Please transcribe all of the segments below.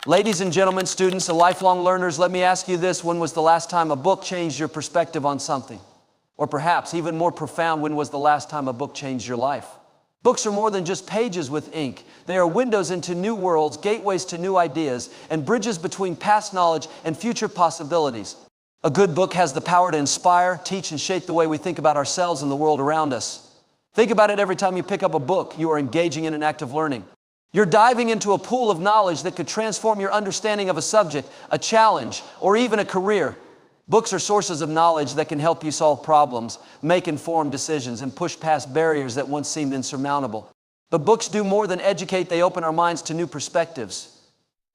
Ladies and gentlemen, students and lifelong learners, let me ask you this. When was the last time a book changed your perspective on something? Or perhaps, even more profound, when was the last time a book changed your life? Books are more than just pages with ink. They are windows into new worlds, gateways to new ideas, and bridges between past knowledge and future possibilities. A good book has the power to inspire, teach, and shape the way we think about ourselves and the world around us. Think about it. Every time you pick up a book, you are engaging in an act of learning. You're diving into a pool of knowledge that could transform your understanding of a subject, a challenge, or even a career. Books are sources of knowledge that can help you solve problems, make informed decisions, and push past barriers that once seemed insurmountable. But books do more than educate. They open our minds to new perspectives.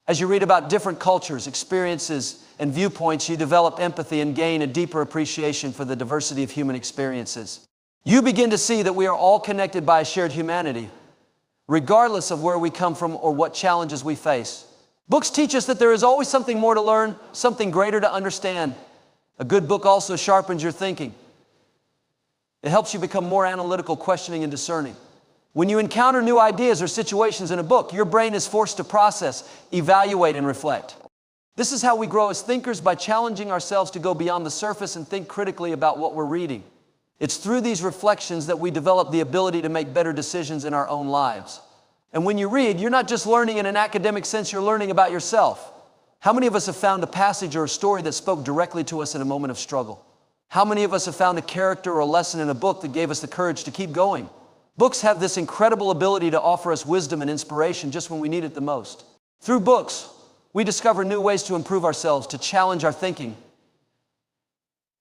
As you read about different cultures, experiences, and viewpoints, you develop empathy and gain a deeper appreciation for the diversity of human experiences. You begin to see that we are all connected by a shared humanity, regardless of where we come from or what challenges we face. Books teach us that there is always something more to learn, something greater to understand. A good book also sharpens your thinking. It helps you become more analytical, questioning, and discerning. When you encounter new ideas or situations in a book, your brain is forced to process, evaluate, and reflect. This is how we grow as thinkers, by challenging ourselves to go beyond the surface and think critically about what we're reading. It's through these reflections that we develop the ability to make better decisions in our own lives. And when you read, you're not just learning in an academic sense, you're learning about yourself. How many of us have found a passage or a story that spoke directly to us in a moment of struggle? How many of us have found a character or a lesson in a book that gave us the courage to keep going? Books have this incredible ability to offer us wisdom and inspiration just when we need it the most. Through books, we discover new ways to improve ourselves, to challenge our thinking,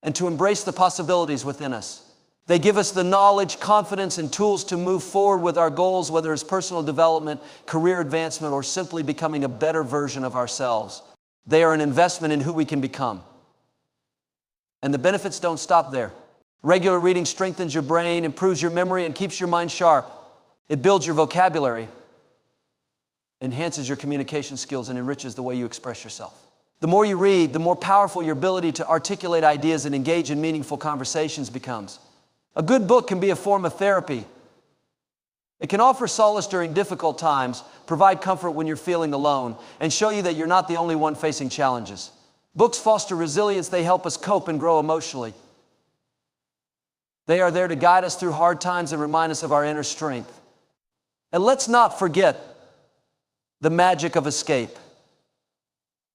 and to embrace the possibilities within us. They give us the knowledge, confidence, and tools to move forward with our goals, whether it's personal development, career advancement, or simply becoming a better version of ourselves. They are an investment in who we can become. And the benefits don't stop there. Regular reading strengthens your brain, improves your memory, and keeps your mind sharp. It builds your vocabulary, enhances your communication skills, and enriches the way you express yourself. The more you read, the more powerful your ability to articulate ideas and engage in meaningful conversations becomes. A good book can be a form of therapy. It can offer solace during difficult times, provide comfort when you're feeling alone, and show you that you're not the only one facing challenges. Books foster resilience. They help us cope and grow emotionally. They are there to guide us through hard times and remind us of our inner strength. And let's not forget the magic of escape.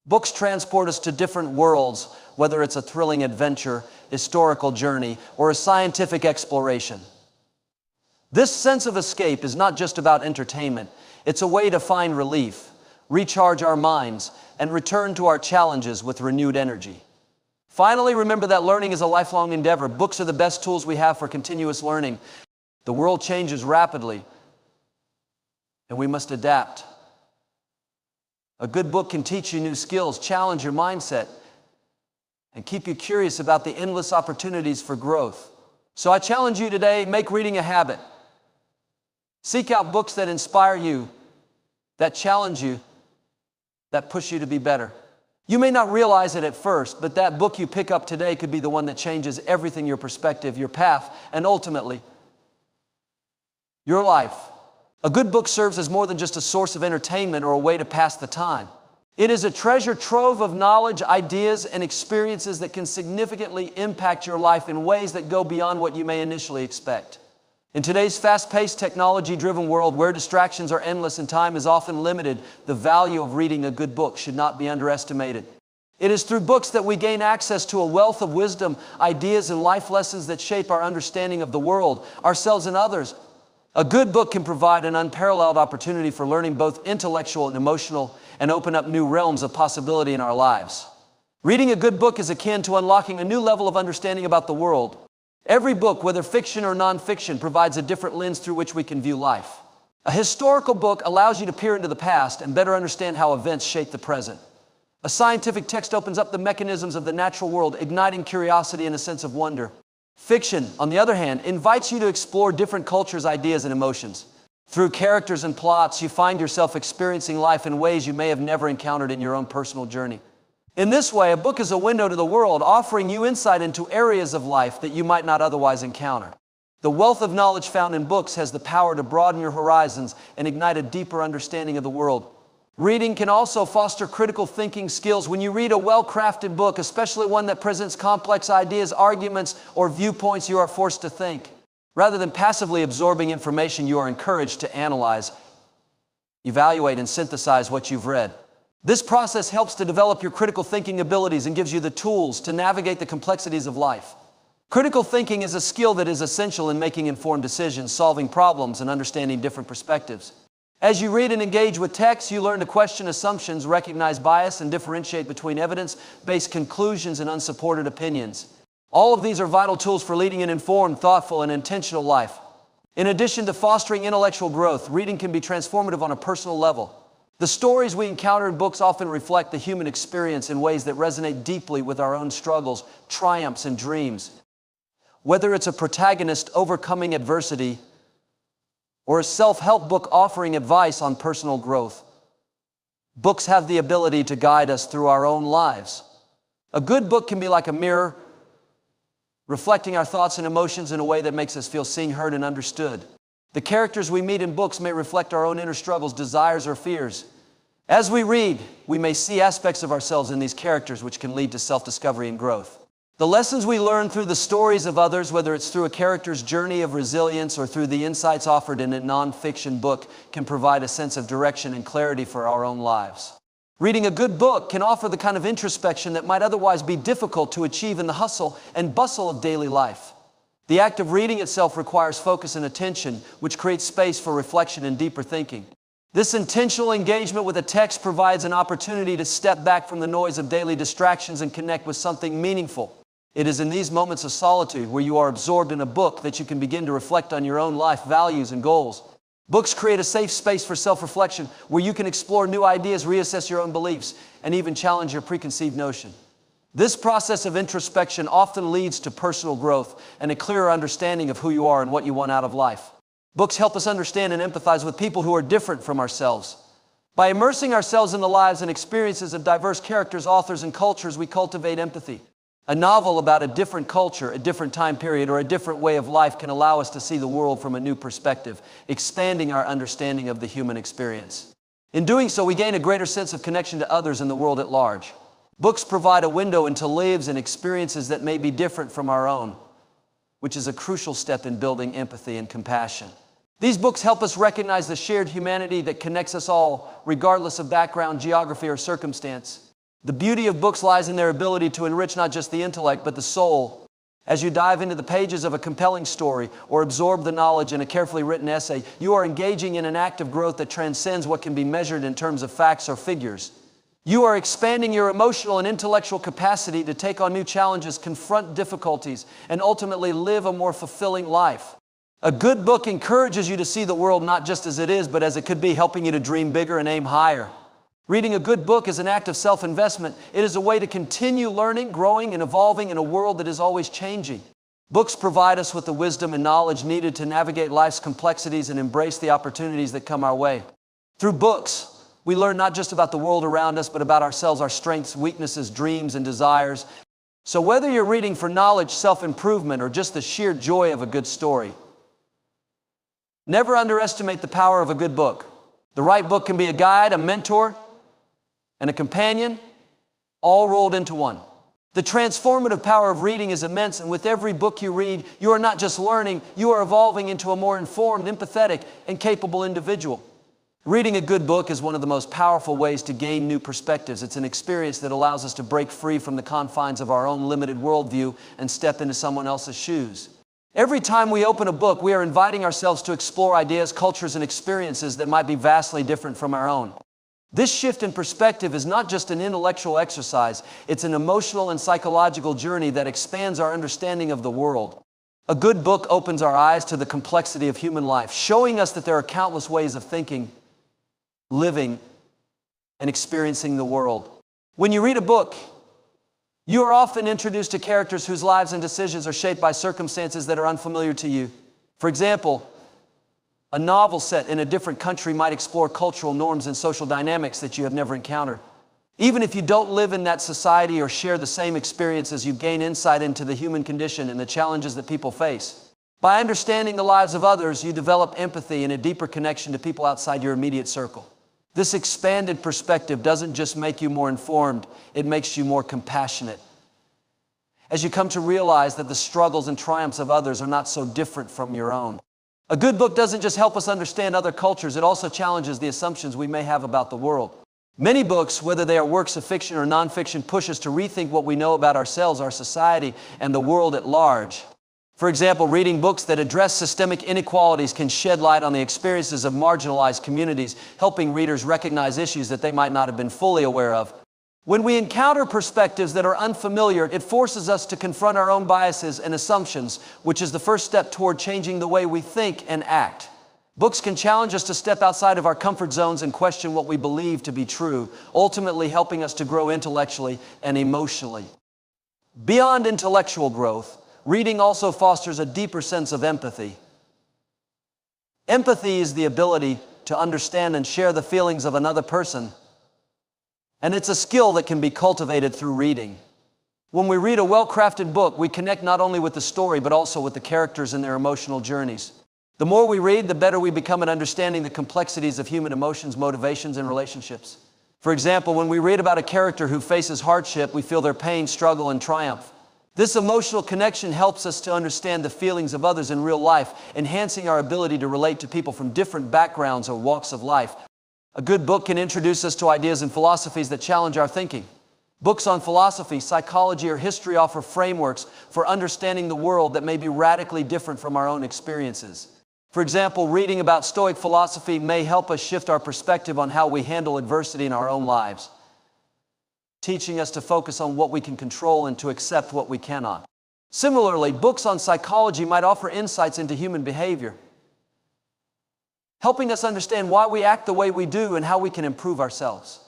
Books transport us to different worlds, whether it's a thrilling adventure, historical journey, or a scientific exploration. This sense of escape is not just about entertainment. It's a way to find relief, recharge our minds, and return to our challenges with renewed energy. Finally, remember that learning is a lifelong endeavor. Books are the best tools we have for continuous learning. The world changes rapidly, and we must adapt. A good book can teach you new skills, challenge your mindset, and keep you curious about the endless opportunities for growth. So I challenge you today, make reading a habit. Seek out books that inspire you, that challenge you, that push you to be better. You may not realize it at first, but that book you pick up today could be the one that changes everything: your perspective, your path, and ultimately, your life. A good book serves as more than just a source of entertainment or a way to pass the time. It is a treasure trove of knowledge, ideas, and experiences that can significantly impact your life in ways that go beyond what you may initially expect. In today's fast-paced, technology-driven world where distractions are endless and time is often limited, the value of reading a good book should not be underestimated. It is through books that we gain access to a wealth of wisdom, ideas, and life lessons that shape our understanding of the world, ourselves, and others. A good book can provide an unparalleled opportunity for learning, both intellectual and emotional, and open up new realms of possibility in our lives. Reading a good book is akin to unlocking a new level of understanding about the world. Every book, whether fiction or nonfiction, provides a different lens through which we can view life. A historical book allows you to peer into the past and better understand how events shape the present. A scientific text opens up the mechanisms of the natural world, igniting curiosity and a sense of wonder. Fiction, on the other hand, invites you to explore different cultures, ideas, and emotions. Through characters and plots, you find yourself experiencing life in ways you may have never encountered in your own personal journey. In this way, a book is a window to the world, offering you insight into areas of life that you might not otherwise encounter. The wealth of knowledge found in books has the power to broaden your horizons and ignite a deeper understanding of the world. Reading can also foster critical thinking skills. When you read a well-crafted book, especially one that presents complex ideas, arguments, or viewpoints, you are forced to think. Rather than passively absorbing information, you are encouraged to analyze, evaluate, and synthesize what you've read. This process helps to develop your critical thinking abilities and gives you the tools to navigate the complexities of life. Critical thinking is a skill that is essential in making informed decisions, solving problems, and understanding different perspectives. As you read and engage with text, you learn to question assumptions, recognize bias, and differentiate between evidence-based conclusions and unsupported opinions. All of these are vital tools for leading an informed, thoughtful, and intentional life. In addition to fostering intellectual growth, reading can be transformative on a personal level. The stories we encounter in books often reflect the human experience in ways that resonate deeply with our own struggles, triumphs, and dreams. Whether it's a protagonist overcoming adversity or a self-help book offering advice on personal growth, books have the ability to guide us through our own lives. A good book can be like a mirror, reflecting our thoughts and emotions in a way that makes us feel seen, heard, and understood. The characters we meet in books may reflect our own inner struggles, desires, or fears. As we read, we may see aspects of ourselves in these characters, which can lead to self-discovery and growth. The lessons we learn through the stories of others, whether it's through a character's journey of resilience or through the insights offered in a nonfiction book, can provide a sense of direction and clarity for our own lives. Reading a good book can offer the kind of introspection that might otherwise be difficult to achieve in the hustle and bustle of daily life. The act of reading itself requires focus and attention, which creates space for reflection and deeper thinking. This intentional engagement with a text provides an opportunity to step back from the noise of daily distractions and connect with something meaningful. It is in these moments of solitude where you are absorbed in a book that you can begin to reflect on your own life, values, and goals. Books create a safe space for self-reflection where you can explore new ideas, reassess your own beliefs, and even challenge your preconceived notion. This process of introspection often leads to personal growth and a clearer understanding of who you are and what you want out of life. Books help us understand and empathize with people who are different from ourselves. By immersing ourselves in the lives and experiences of diverse characters, authors, and cultures, we cultivate empathy. A novel about a different culture, a different time period, or a different way of life can allow us to see the world from a new perspective, expanding our understanding of the human experience. In doing so, we gain a greater sense of connection to others and the world at large. Books provide a window into lives and experiences that may be different from our own, which is a crucial step in building empathy and compassion. These books help us recognize the shared humanity that connects us all, regardless of background, geography, or circumstance. The beauty of books lies in their ability to enrich not just the intellect, but the soul. As you dive into the pages of a compelling story or absorb the knowledge in a carefully written essay, you are engaging in an act of growth that transcends what can be measured in terms of facts or figures. You are expanding your emotional and intellectual capacity to take on new challenges, confront difficulties, and ultimately live a more fulfilling life. A good book encourages you to see the world not just as it is, but as it could be, helping you to dream bigger and aim higher. Reading a good book is an act of self-investment. It is a way to continue learning, growing, and evolving in a world that is always changing. Books provide us with the wisdom and knowledge needed to navigate life's complexities and embrace the opportunities that come our way. Through books, we learn not just about the world around us, but about ourselves, our strengths, weaknesses, dreams, and desires. So whether you're reading for knowledge, self-improvement, or just the sheer joy of a good story, never underestimate the power of a good book. The right book can be a guide, a mentor, and a companion, all rolled into one. The transformative power of reading is immense, and with every book you read, you are not just learning, you are evolving into a more informed, empathetic, and capable individual. Reading a good book is one of the most powerful ways to gain new perspectives. It's an experience that allows us to break free from the confines of our own limited worldview and step into someone else's shoes. Every time we open a book, we are inviting ourselves to explore ideas, cultures, and experiences that might be vastly different from our own. This shift in perspective is not just an intellectual exercise, it's an emotional and psychological journey that expands our understanding of the world. A good book opens our eyes to the complexity of human life, showing us that there are countless ways of thinking, living, and experiencing the world. When you read a book, you are often introduced to characters whose lives and decisions are shaped by circumstances that are unfamiliar to you. For example, a novel set in a different country might explore cultural norms and social dynamics that you have never encountered. Even if you don't live in that society or share the same experiences, you gain insight into the human condition and the challenges that people face. By understanding the lives of others, you develop empathy and a deeper connection to people outside your immediate circle. This expanded perspective doesn't just make you more informed, it makes you more compassionate. As you come to realize that the struggles and triumphs of others are not so different from your own. A good book doesn't just help us understand other cultures, it also challenges the assumptions we may have about the world. Many books, whether they are works of fiction or nonfiction, push us to rethink what we know about ourselves, our society, and the world at large. For example, reading books that address systemic inequalities can shed light on the experiences of marginalized communities, helping readers recognize issues that they might not have been fully aware of. When we encounter perspectives that are unfamiliar, it forces us to confront our own biases and assumptions, which is the first step toward changing the way we think and act. Books can challenge us to step outside of our comfort zones and question what we believe to be true, ultimately helping us to grow intellectually and emotionally. Beyond intellectual growth, reading also fosters a deeper sense of empathy. Empathy is the ability to understand and share the feelings of another person, and it's a skill that can be cultivated through reading. When we read a well-crafted book, we connect not only with the story, but also with the characters and their emotional journeys. The more we read, the better we become at understanding the complexities of human emotions, motivations, and relationships. For example, when we read about a character who faces hardship, we feel their pain, struggle, and triumph. This emotional connection helps us to understand the feelings of others in real life, enhancing our ability to relate to people from different backgrounds or walks of life. A good book can introduce us to ideas and philosophies that challenge our thinking. Books on philosophy, psychology, or history offer frameworks for understanding the world that may be radically different from our own experiences. For example, reading about Stoic philosophy may help us shift our perspective on how we handle adversity in our own lives, teaching us to focus on what we can control and to accept what we cannot. Similarly, books on psychology might offer insights into human behavior, helping us understand why we act the way we do and how we can improve ourselves.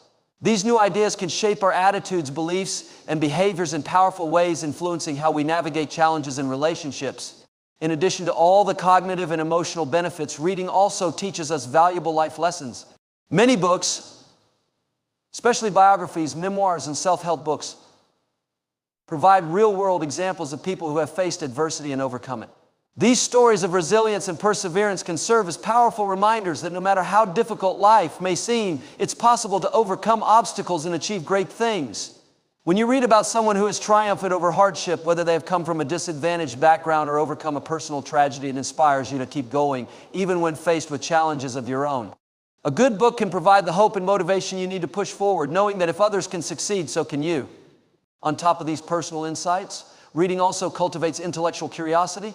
These new ideas can shape our attitudes, beliefs, and behaviors in powerful ways, influencing how we navigate challenges in relationships. In addition to all the cognitive and emotional benefits, reading also teaches us valuable life lessons. Many books, especially biographies, memoirs, and self-help books, provide real-world examples of people who have faced adversity and overcome it. These stories of resilience and perseverance can serve as powerful reminders that no matter how difficult life may seem, it's possible to overcome obstacles and achieve great things. When you read about someone who has triumphed over hardship, whether they have come from a disadvantaged background or overcome a personal tragedy, it inspires you to keep going, even when faced with challenges of your own. A good book can provide the hope and motivation you need to push forward, knowing that if others can succeed, so can you. On top of these personal insights, reading also cultivates intellectual curiosity.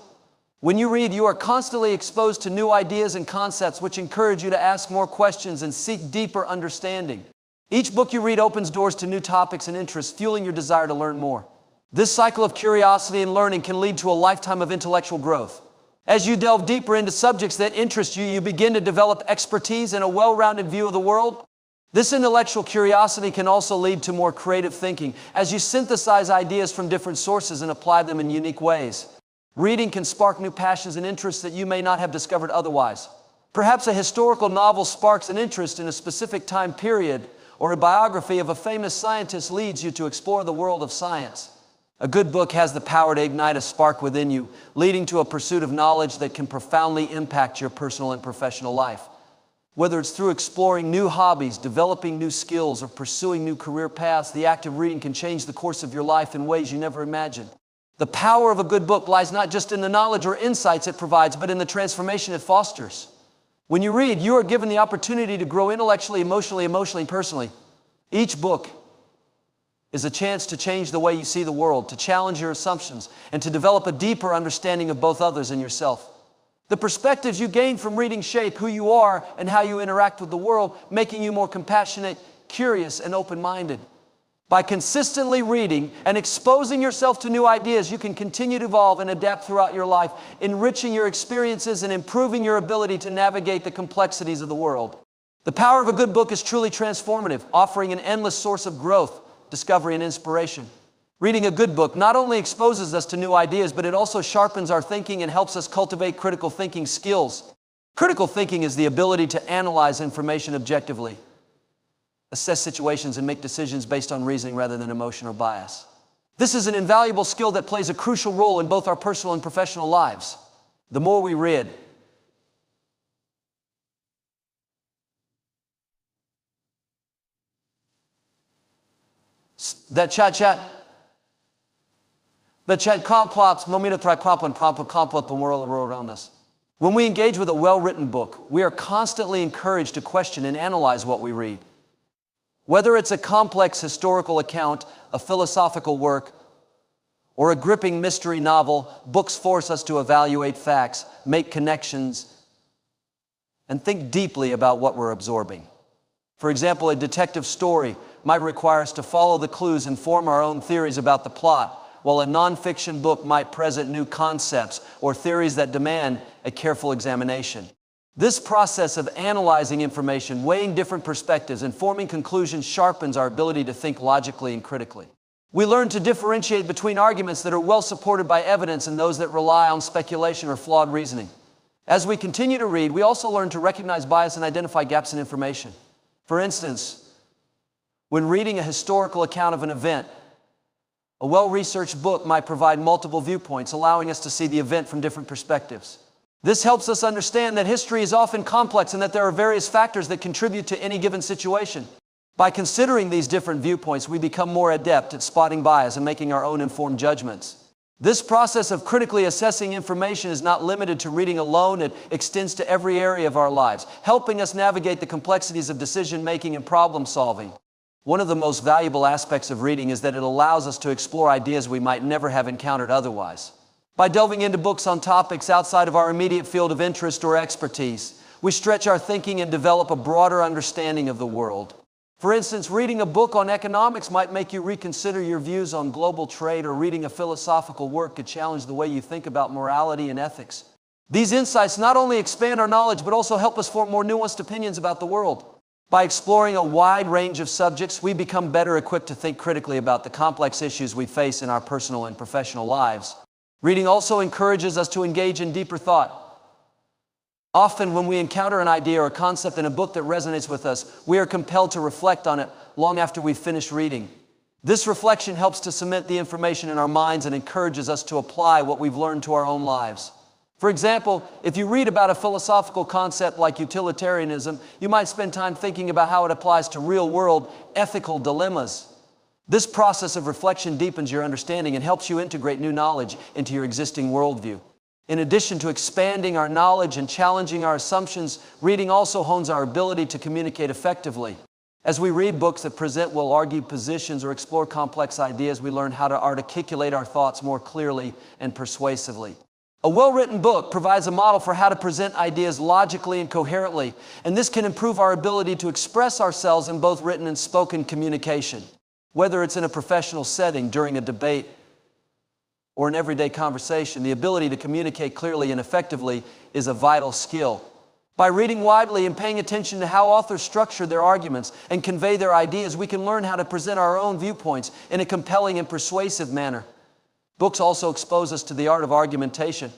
When you read, you are constantly exposed to new ideas and concepts which encourage you to ask more questions and seek deeper understanding. Each book you read opens doors to new topics and interests, fueling your desire to learn more. This cycle of curiosity and learning can lead to a lifetime of intellectual growth. As you delve deeper into subjects that interest you, you begin to develop expertise and a well-rounded view of the world. This intellectual curiosity can also lead to more creative thinking as you synthesize ideas from different sources and apply them in unique ways. Reading can spark new passions and interests that you may not have discovered otherwise. Perhaps a historical novel sparks an interest in a specific time period, or a biography of a famous scientist leads you to explore the world of science. A good book has the power to ignite a spark within you, leading to a pursuit of knowledge that can profoundly impact your personal and professional life. Whether it's through exploring new hobbies, developing new skills, or pursuing new career paths, the act of reading can change the course of your life in ways you never imagined. The power of a good book lies not just in the knowledge or insights it provides, but in the transformation it fosters. When you read, you are given the opportunity to grow intellectually, emotionally, and personally. Each book is a chance to change the way you see the world, to challenge your assumptions, and to develop a deeper understanding of both others and yourself. The perspectives you gain from reading shape who you are and how you interact with the world, making you more compassionate, curious, and open-minded. By consistently reading and exposing yourself to new ideas, you can continue to evolve and adapt throughout your life, enriching your experiences and improving your ability to navigate the complexities of the world. The power of a good book is truly transformative, offering an endless source of growth, discovery, and inspiration. Reading a good book not only exposes us to new ideas, but it also sharpens our thinking and helps us cultivate critical thinking skills. Critical thinking is the ability to analyze information objectively, assess situations, and make decisions based on reasoning rather than emotion or bias. This is an invaluable skill that plays a crucial role in both our personal and professional lives. The more we read, that chat complots, momita try complot the world around us. When we engage with a well-written book, we are constantly encouraged to question and analyze what we read. Whether it's a complex historical account, a philosophical work, or a gripping mystery novel, books force us to evaluate facts, make connections, and think deeply about what we're absorbing. For example, a detective story might require us to follow the clues and form our own theories about the plot, while a nonfiction book might present new concepts or theories that demand a careful examination. This process of analyzing information, weighing different perspectives, and forming conclusions sharpens our ability to think logically and critically. We learn to differentiate between arguments that are well supported by evidence and those that rely on speculation or flawed reasoning. As we continue to read, we also learn to recognize bias and identify gaps in information. For instance, when reading a historical account of an event, a well-researched book might provide multiple viewpoints, allowing us to see the event from different perspectives. This helps us understand that history is often complex and that there are various factors that contribute to any given situation. By considering these different viewpoints, we become more adept at spotting bias and making our own informed judgments. This process of critically assessing information is not limited to reading alone. It extends to every area of our lives, helping us navigate the complexities of decision-making and problem-solving. One of the most valuable aspects of reading is that it allows us to explore ideas we might never have encountered otherwise. By delving into books on topics outside of our immediate field of interest or expertise, we stretch our thinking and develop a broader understanding of the world. For instance, reading a book on economics might make you reconsider your views on global trade, or reading a philosophical work could challenge the way you think about morality and ethics. These insights not only expand our knowledge, but also help us form more nuanced opinions about the world. By exploring a wide range of subjects, we become better equipped to think critically about the complex issues we face in our personal and professional lives. Reading also encourages us to engage in deeper thought. Often, when we encounter an idea or concept in a book that resonates with us, we are compelled to reflect on it long after we've finished reading. This reflection helps to cement the information in our minds and encourages us to apply what we've learned to our own lives. For example, if you read about a philosophical concept like utilitarianism, you might spend time thinking about how it applies to real-world ethical dilemmas. This process of reflection deepens your understanding and helps you integrate new knowledge into your existing worldview. In addition to expanding our knowledge and challenging our assumptions, reading also hones our ability to communicate effectively. As we read books that present well-argued positions or explore complex ideas, we learn how to articulate our thoughts more clearly and persuasively. A well-written book provides a model for how to present ideas logically and coherently, and this can improve our ability to express ourselves in both written and spoken communication. Whether it's in a professional setting, during a debate, or an everyday conversation, the ability to communicate clearly and effectively is a vital skill. By reading widely and paying attention to how authors structure their arguments and convey their ideas, we can learn how to present our own viewpoints in a compelling and persuasive manner. Books also expose us to the art of argumentation.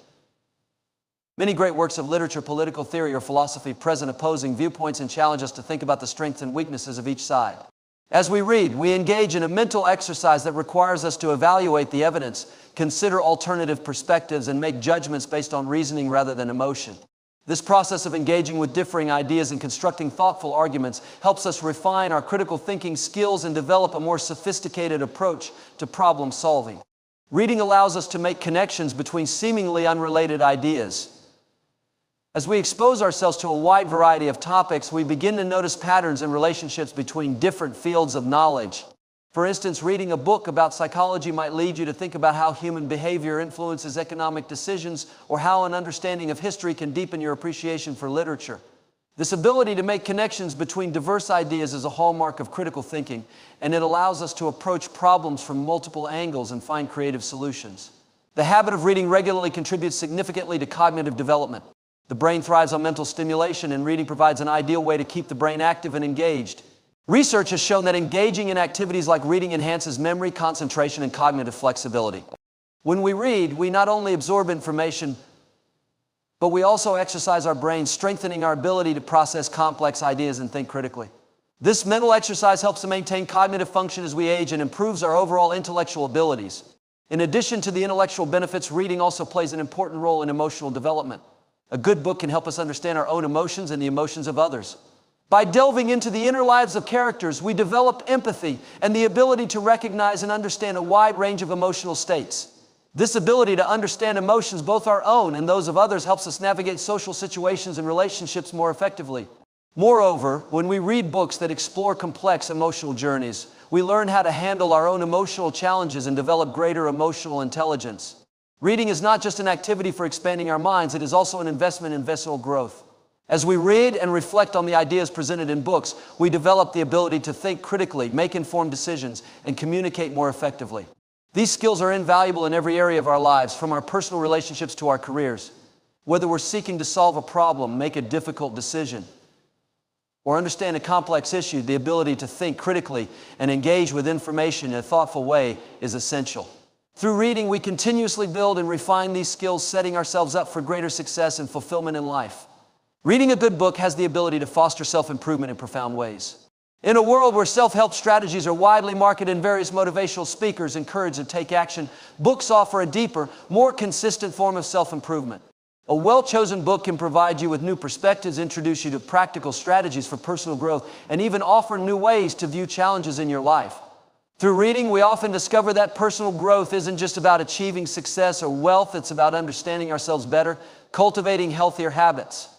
Many great works of literature, political theory, or philosophy present opposing viewpoints and challenge us to think about the strengths and weaknesses of each side. As we read, we engage in a mental exercise that requires us to evaluate the evidence, consider alternative perspectives, and make judgments based on reasoning rather than emotion. This process of engaging with differing ideas and constructing thoughtful arguments helps us refine our critical thinking skills and develop a more sophisticated approach to problem solving. Reading allows us to make connections between seemingly unrelated ideas. As we expose ourselves to a wide variety of topics, we begin to notice patterns and relationships between different fields of knowledge. For instance, reading a book about psychology might lead you to think about how human behavior influences economic decisions, or how an understanding of history can deepen your appreciation for literature. This ability to make connections between diverse ideas is a hallmark of critical thinking, and it allows us to approach problems from multiple angles and find creative solutions. The habit of reading regularly contributes significantly to cognitive development. The brain thrives on mental stimulation, and reading provides an ideal way to keep the brain active and engaged. Research has shown that engaging in activities like reading enhances memory, concentration, and cognitive flexibility. When we read, we not only absorb information, but we also exercise our brains, strengthening our ability to process complex ideas and think critically. This mental exercise helps to maintain cognitive function as we age and improves our overall intellectual abilities. In addition to the intellectual benefits, reading also plays an important role in emotional development. A good book can help us understand our own emotions and the emotions of others. By delving into the inner lives of characters, we develop empathy and the ability to recognize and understand a wide range of emotional states. This ability to understand emotions, both our own and those of others, helps us navigate social situations and relationships more effectively. Moreover, when we read books that explore complex emotional journeys, we learn how to handle our own emotional challenges and develop greater emotional intelligence. Reading is not just an activity for expanding our minds, it is also an investment in visceral growth. As we read and reflect on the ideas presented in books, we develop the ability to think critically, make informed decisions, and communicate more effectively. These skills are invaluable in every area of our lives, from our personal relationships to our careers. Whether we're seeking to solve a problem, make a difficult decision, or understand a complex issue, the ability to think critically and engage with information in a thoughtful way is essential. Through reading, we continuously build and refine these skills, setting ourselves up for greater success and fulfillment in life. Reading a good book has the ability to foster self-improvement in profound ways. In a world where self-help strategies are widely marketed and various motivational speakers encourage to take action, books offer a deeper, more consistent form of self-improvement. A well-chosen book can provide you with new perspectives, introduce you to practical strategies for personal growth, and even offer new ways to view challenges in your life. Through reading, we often discover that personal growth isn't just about achieving success or wealth, it's about understanding ourselves better, cultivating healthier habits,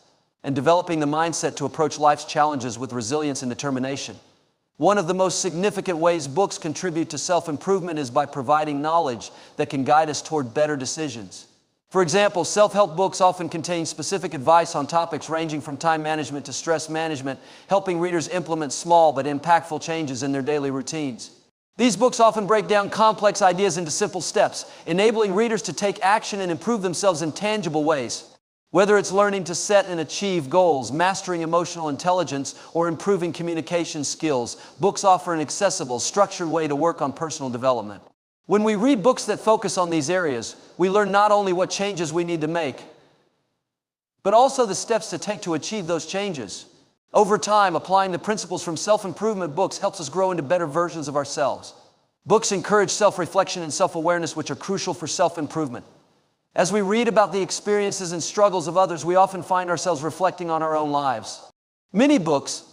and developing the mindset to approach life's challenges with resilience and determination. One of the most significant ways books contribute to self-improvement is by providing knowledge that can guide us toward better decisions. For example, self-help books often contain specific advice on topics ranging from time management to stress management, helping readers implement small but impactful changes in their daily routines. These books often break down complex ideas into simple steps, enabling readers to take action and improve themselves in tangible ways. Whether it's learning to set and achieve goals, mastering emotional intelligence, or improving communication skills, books offer an accessible, structured way to work on personal development. When we read books that focus on these areas, we learn not only what changes we need to make, but also the steps to take to achieve those changes. Over time, applying the principles from self-improvement books helps us grow into better versions of ourselves. Books encourage self-reflection and self-awareness, which are crucial for self-improvement. As we read about the experiences and struggles of others, we often find ourselves reflecting on our own lives. Many books,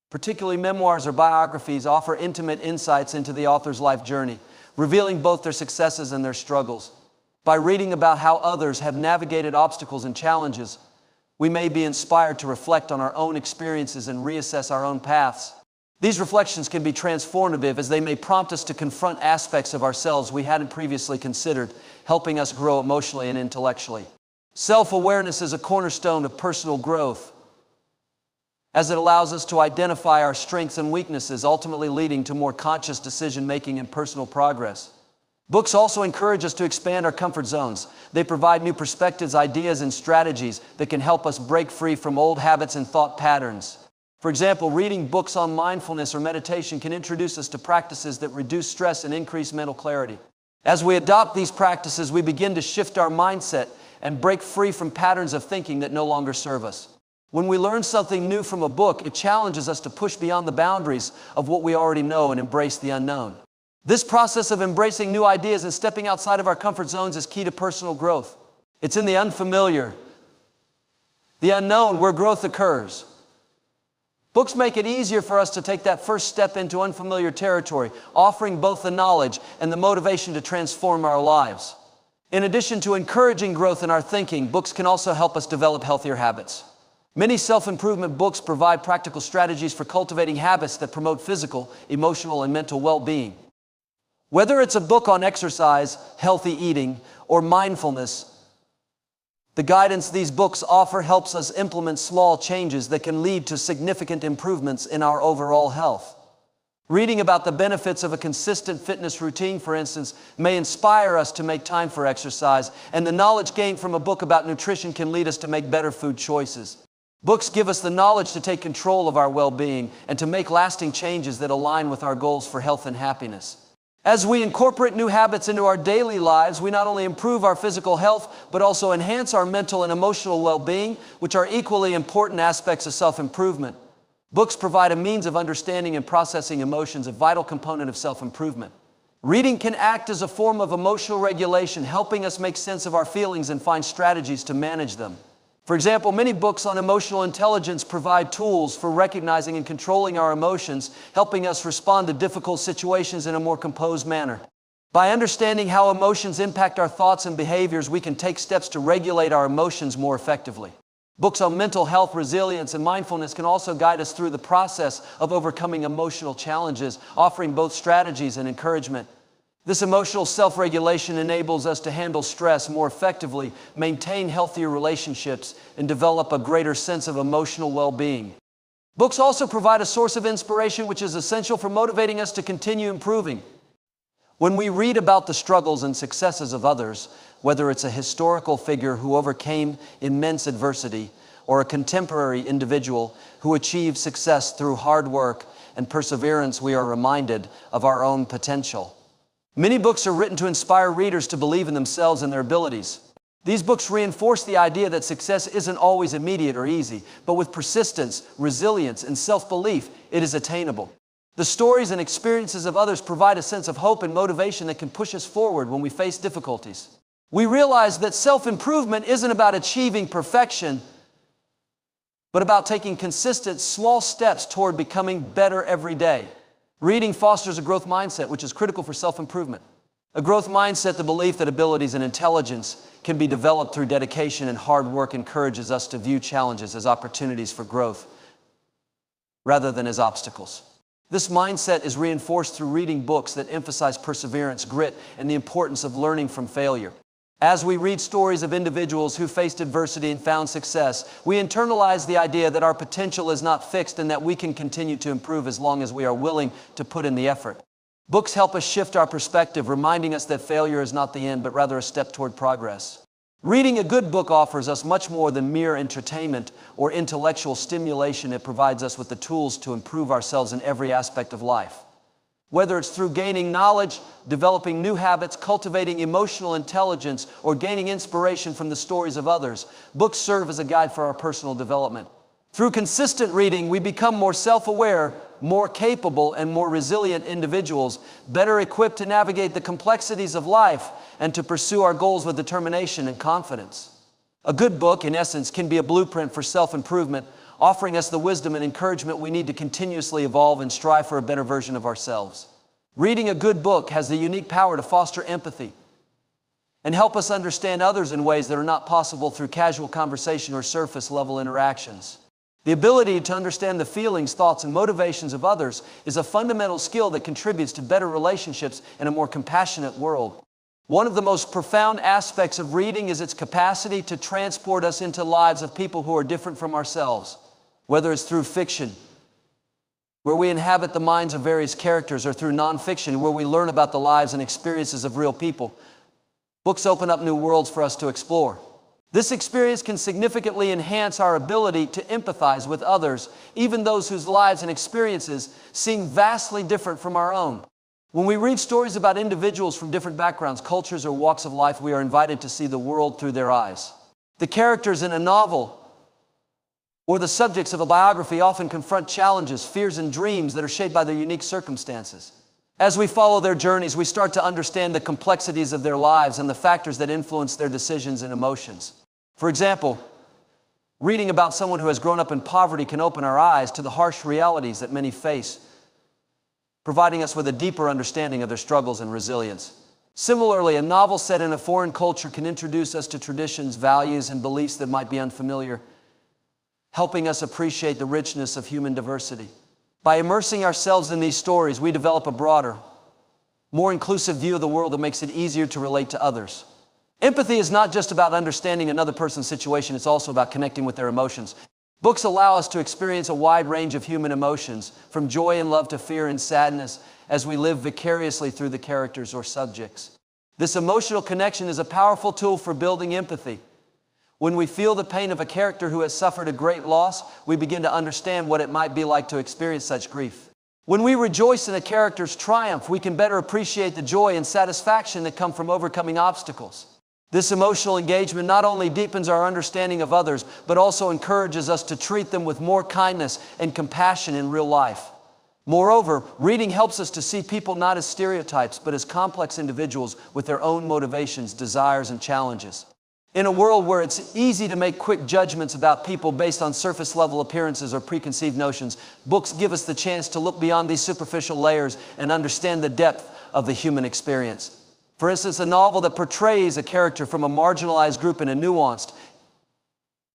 particularly memoirs or biographies, offer intimate insights into the author's life journey, revealing both their successes and their struggles. By reading about how others have navigated obstacles and challenges, we may be inspired to reflect on our own experiences and reassess our own paths. These reflections can be transformative as they may prompt us to confront aspects of ourselves we hadn't previously considered, helping us grow emotionally and intellectually. Self-awareness is a cornerstone of personal growth, as it allows us to identify our strengths and weaknesses, ultimately leading to more conscious decision-making and personal progress. Books also encourage us to expand our comfort zones. They provide new perspectives, ideas, and strategies that can help us break free from old habits and thought patterns. For example, reading books on mindfulness or meditation can introduce us to practices that reduce stress and increase mental clarity. As we adopt these practices, we begin to shift our mindset and break free from patterns of thinking that no longer serve us. When we learn something new from a book, it challenges us to push beyond the boundaries of what we already know and embrace the unknown. This process of embracing new ideas and stepping outside of our comfort zones is key to personal growth. It's in the unfamiliar, the unknown, where growth occurs. Books make it easier for us to take that first step into unfamiliar territory, offering both the knowledge and the motivation to transform our lives. In addition to encouraging growth in our thinking, books can also help us develop healthier habits. Many self-improvement books provide practical strategies for cultivating habits that promote physical, emotional, and mental well-being. Whether it's a book on exercise, healthy eating, or mindfulness, the guidance these books offer helps us implement small changes that can lead to significant improvements in our overall health. Reading about the benefits of a consistent fitness routine, for instance, may inspire us to make time for exercise, and the knowledge gained from a book about nutrition can lead us to make better food choices. Books give us the knowledge to take control of our well-being and to make lasting changes that align with our goals for health and happiness. As we incorporate new habits into our daily lives, we not only improve our physical health, but also enhance our mental and emotional well-being, which are equally important aspects of self-improvement. Books provide a means of understanding and processing emotions, a vital component of self-improvement. Reading can act as a form of emotional regulation, helping us make sense of our feelings and find strategies to manage them. For example, many books on emotional intelligence provide tools for recognizing and controlling our emotions, helping us respond to difficult situations in a more composed manner. By understanding how emotions impact our thoughts and behaviors, we can take steps to regulate our emotions more effectively. Books on mental health, resilience, and mindfulness can also guide us through the process of overcoming emotional challenges, offering both strategies and encouragement. This emotional self-regulation enables us to handle stress more effectively, maintain healthier relationships, and develop a greater sense of emotional well-being. Books also provide a source of inspiration which is essential for motivating us to continue improving. When we read about the struggles and successes of others, whether it's a historical figure who overcame immense adversity or a contemporary individual who achieved success through hard work and perseverance, we are reminded of our own potential. Many books are written to inspire readers to believe in themselves and their abilities. These books reinforce the idea that success isn't always immediate or easy, but with persistence, resilience, and self-belief, it is attainable. The stories and experiences of others provide a sense of hope and motivation that can push us forward when we face difficulties. We realize that self-improvement isn't about achieving perfection, but about taking consistent, small steps toward becoming better every day. Reading fosters a growth mindset, which is critical for self-improvement. A growth mindset, the belief that abilities and intelligence can be developed through dedication and hard work, encourages us to view challenges as opportunities for growth rather than as obstacles. This mindset is reinforced through reading books that emphasize perseverance, grit, and the importance of learning from failure. As we read stories of individuals who faced adversity and found success, we internalize the idea that our potential is not fixed and that we can continue to improve as long as we are willing to put in the effort. Books help us shift our perspective, reminding us that failure is not the end, but rather a step toward progress. Reading a good book offers us much more than mere entertainment or intellectual stimulation. It provides us with the tools to improve ourselves in every aspect of life. Whether it's through gaining knowledge, developing new habits, cultivating emotional intelligence, or gaining inspiration from the stories of others, books serve as a guide for our personal development. Through consistent reading, we become more self-aware, more capable, and more resilient individuals, better equipped to navigate the complexities of life and to pursue our goals with determination and confidence. A good book, in essence, can be a blueprint for self-improvement, offering us the wisdom and encouragement we need to continuously evolve and strive for a better version of ourselves. Reading a good book has the unique power to foster empathy and help us understand others in ways that are not possible through casual conversation or surface-level interactions. The ability to understand the feelings, thoughts, and motivations of others is a fundamental skill that contributes to better relationships and a more compassionate world. One of the most profound aspects of reading is its capacity to transport us into lives of people who are different from ourselves. Whether it's through fiction, where we inhabit the minds of various characters, or through nonfiction, where we learn about the lives and experiences of real people, books open up new worlds for us to explore. This experience can significantly enhance our ability to empathize with others, even those whose lives and experiences seem vastly different from our own. When we read stories about individuals from different backgrounds, cultures, or walks of life, we are invited to see the world through their eyes. The characters in a novel or the subjects of a biography often confront challenges, fears, and dreams that are shaped by their unique circumstances. As we follow their journeys, we start to understand the complexities of their lives and the factors that influence their decisions and emotions. For example, reading about someone who has grown up in poverty can open our eyes to the harsh realities that many face, providing us with a deeper understanding of their struggles and resilience. Similarly, a novel set in a foreign culture can introduce us to traditions, values, and beliefs that might be unfamiliar, helping us appreciate the richness of human diversity. By immersing ourselves in these stories, we develop a broader, more inclusive view of the world that makes it easier to relate to others. Empathy is not just about understanding another person's situation, it's also about connecting with their emotions. Books allow us to experience a wide range of human emotions, from joy and love to fear and sadness, as we live vicariously through the characters or subjects. This emotional connection is a powerful tool for building empathy. When we feel the pain of a character who has suffered a great loss, we begin to understand what it might be like to experience such grief. When we rejoice in a character's triumph, we can better appreciate the joy and satisfaction that come from overcoming obstacles. This emotional engagement not only deepens our understanding of others, but also encourages us to treat them with more kindness and compassion in real life. Moreover, reading helps us to see people not as stereotypes, but as complex individuals with their own motivations, desires, and challenges. In a world where it's easy to make quick judgments about people based on surface level appearances or preconceived notions, books give us the chance to look beyond these superficial layers and understand the depth of the human experience. For instance, a novel that portrays a character from a marginalized group in a nuanced,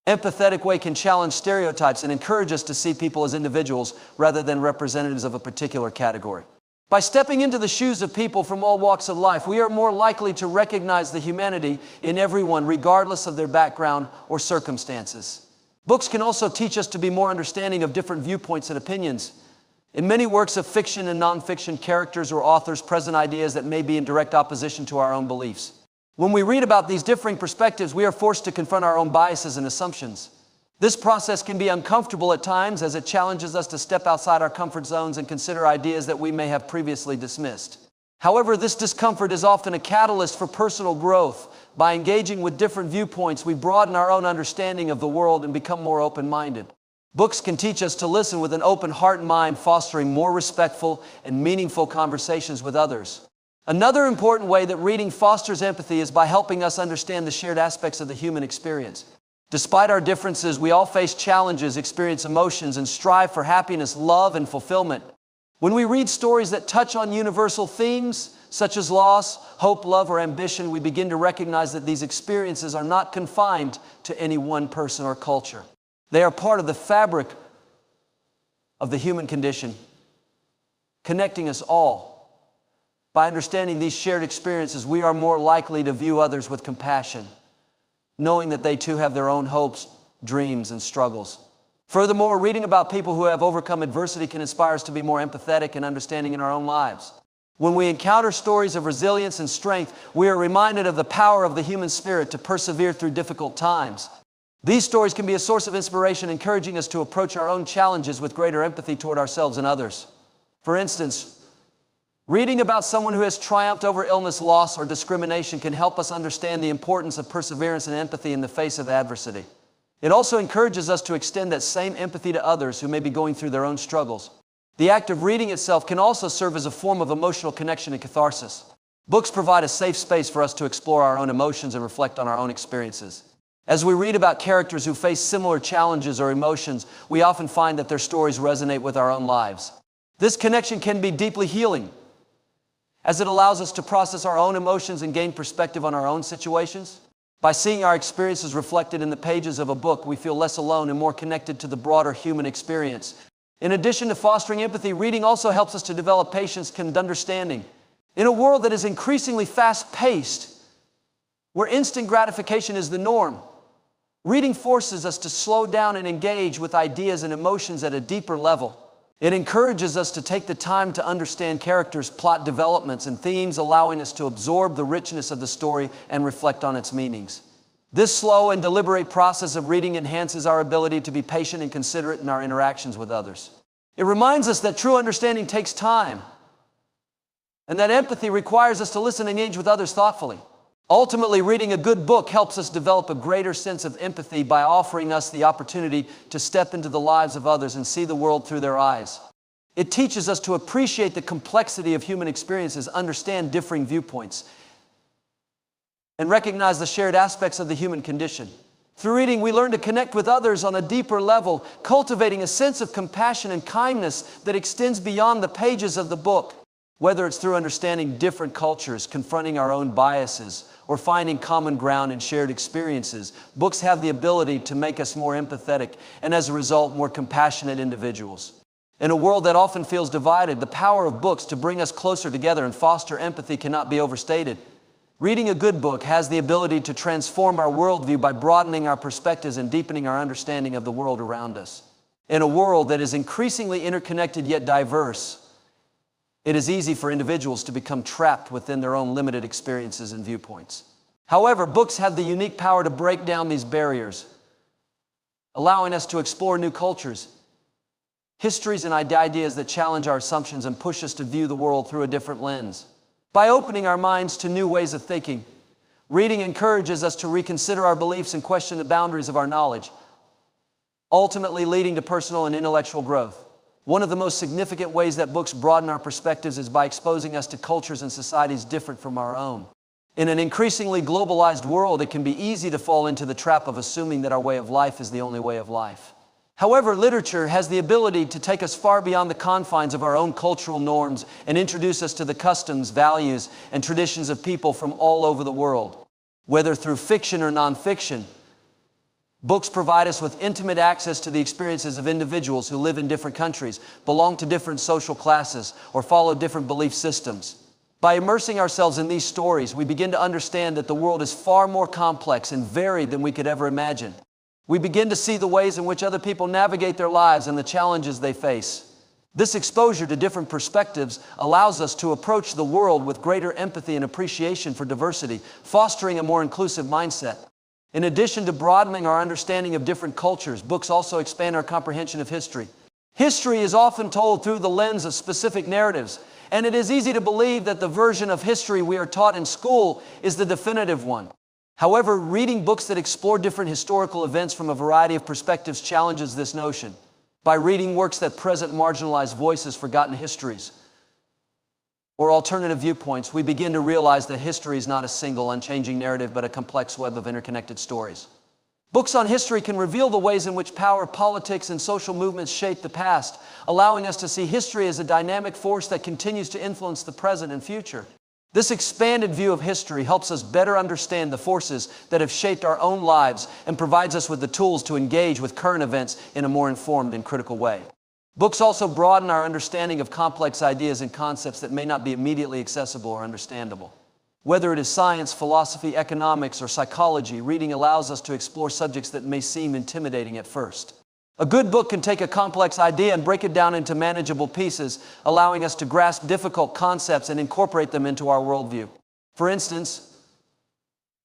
empathetic way can challenge stereotypes and encourage us to see people as individuals rather than representatives of a particular category. By stepping into the shoes of people from all walks of life, we are more likely to recognize the humanity in everyone, regardless of their background or circumstances. Books can also teach us to be more understanding of different viewpoints and opinions. In many works of fiction and nonfiction, characters or authors present ideas that may be in direct opposition to our own beliefs. When we read about these differing perspectives, we are forced to confront our own biases and assumptions. This process can be uncomfortable at times as it challenges us to step outside our comfort zones and consider ideas that we may have previously dismissed. However, this discomfort is often a catalyst for personal growth. By engaging with different viewpoints, we broaden our own understanding of the world and become more open-minded. Books can teach us to listen with an open heart and mind, fostering more respectful and meaningful conversations with others. Another important way that reading fosters empathy is by helping us understand the shared aspects of the human experience. Despite our differences, we all face challenges, experience emotions, and strive for happiness, love, and fulfillment. When we read stories that touch on universal themes, such as loss, hope, love, or ambition, we begin to recognize that these experiences are not confined to any one person or culture. They are part of the fabric of the human condition, connecting us all. By understanding these shared experiences, we are more likely to view others with compassion, knowing that they too have their own hopes, dreams, and struggles. Furthermore, reading about people who have overcome adversity can inspire us to be more empathetic and understanding in our own lives. When we encounter stories of resilience and strength, we are reminded of the power of the human spirit to persevere through difficult times. These stories can be a source of inspiration, encouraging us to approach our own challenges with greater empathy toward ourselves and others. For instance, reading about someone who has triumphed over illness, loss, or discrimination can help us understand the importance of perseverance and empathy in the face of adversity. It also encourages us to extend that same empathy to others who may be going through their own struggles. The act of reading itself can also serve as a form of emotional connection and catharsis. Books provide a safe space for us to explore our own emotions and reflect on our own experiences. As we read about characters who face similar challenges or emotions, we often find that their stories resonate with our own lives. This connection can be deeply healing, as it allows us to process our own emotions and gain perspective on our own situations. By seeing our experiences reflected in the pages of a book, we feel less alone and more connected to the broader human experience. In addition to fostering empathy, reading also helps us to develop patience and understanding. In a world that is increasingly fast-paced, where instant gratification is the norm, reading forces us to slow down and engage with ideas and emotions at a deeper level. It encourages us to take the time to understand characters, plot developments, and themes, allowing us to absorb the richness of the story and reflect on its meanings. This slow and deliberate process of reading enhances our ability to be patient and considerate in our interactions with others. It reminds us that true understanding takes time, and that empathy requires us to listen and engage with others thoughtfully. Ultimately, reading a good book helps us develop a greater sense of empathy by offering us the opportunity to step into the lives of others and see the world through their eyes. It teaches us to appreciate the complexity of human experiences, understand differing viewpoints, and recognize the shared aspects of the human condition. Through reading, we learn to connect with others on a deeper level, cultivating a sense of compassion and kindness that extends beyond the pages of the book. Whether it's through understanding different cultures, confronting our own biases, or finding common ground in shared experiences, books have the ability to make us more empathetic and, as a result, more compassionate individuals. In a world that often feels divided, the power of books to bring us closer together and foster empathy cannot be overstated. Reading a good book has the ability to transform our worldview by broadening our perspectives and deepening our understanding of the world around us. In a world that is increasingly interconnected yet diverse, it is easy for individuals to become trapped within their own limited experiences and viewpoints. However, books have the unique power to break down these barriers, allowing us to explore new cultures, histories, and ideas that challenge our assumptions and push us to view the world through a different lens. By opening our minds to new ways of thinking, reading encourages us to reconsider our beliefs and question the boundaries of our knowledge, ultimately leading to personal and intellectual growth. One of the most significant ways that books broaden our perspectives is by exposing us to cultures and societies different from our own. In an increasingly globalized world, it can be easy to fall into the trap of assuming that our way of life is the only way of life. However, literature has the ability to take us far beyond the confines of our own cultural norms and introduce us to the customs, values, and traditions of people from all over the world. Whether through fiction or nonfiction, books provide us with intimate access to the experiences of individuals who live in different countries, belong to different social classes, or follow different belief systems. By immersing ourselves in these stories, we begin to understand that the world is far more complex and varied than we could ever imagine. We begin to see the ways in which other people navigate their lives and the challenges they face. This exposure to different perspectives allows us to approach the world with greater empathy and appreciation for diversity, fostering a more inclusive mindset. In addition to broadening our understanding of different cultures, books also expand our comprehension of history. History is often told through the lens of specific narratives, and it is easy to believe that the version of history we are taught in school is the definitive one. However, reading books that explore different historical events from a variety of perspectives challenges this notion. By reading works that present marginalized voices, forgotten histories, or alternative viewpoints, we begin to realize that history is not a single, unchanging narrative, but a complex web of interconnected stories. Books on history can reveal the ways in which power, politics, and social movements shape the past, allowing us to see history as a dynamic force that continues to influence the present and future. This expanded view of history helps us better understand the forces that have shaped our own lives and provides us with the tools to engage with current events in a more informed and critical way. Books also broaden our understanding of complex ideas and concepts that may not be immediately accessible or understandable. Whether it is science, philosophy, economics, or psychology, reading allows us to explore subjects that may seem intimidating at first. A good book can take a complex idea and break it down into manageable pieces, allowing us to grasp difficult concepts and incorporate them into our worldview. For instance,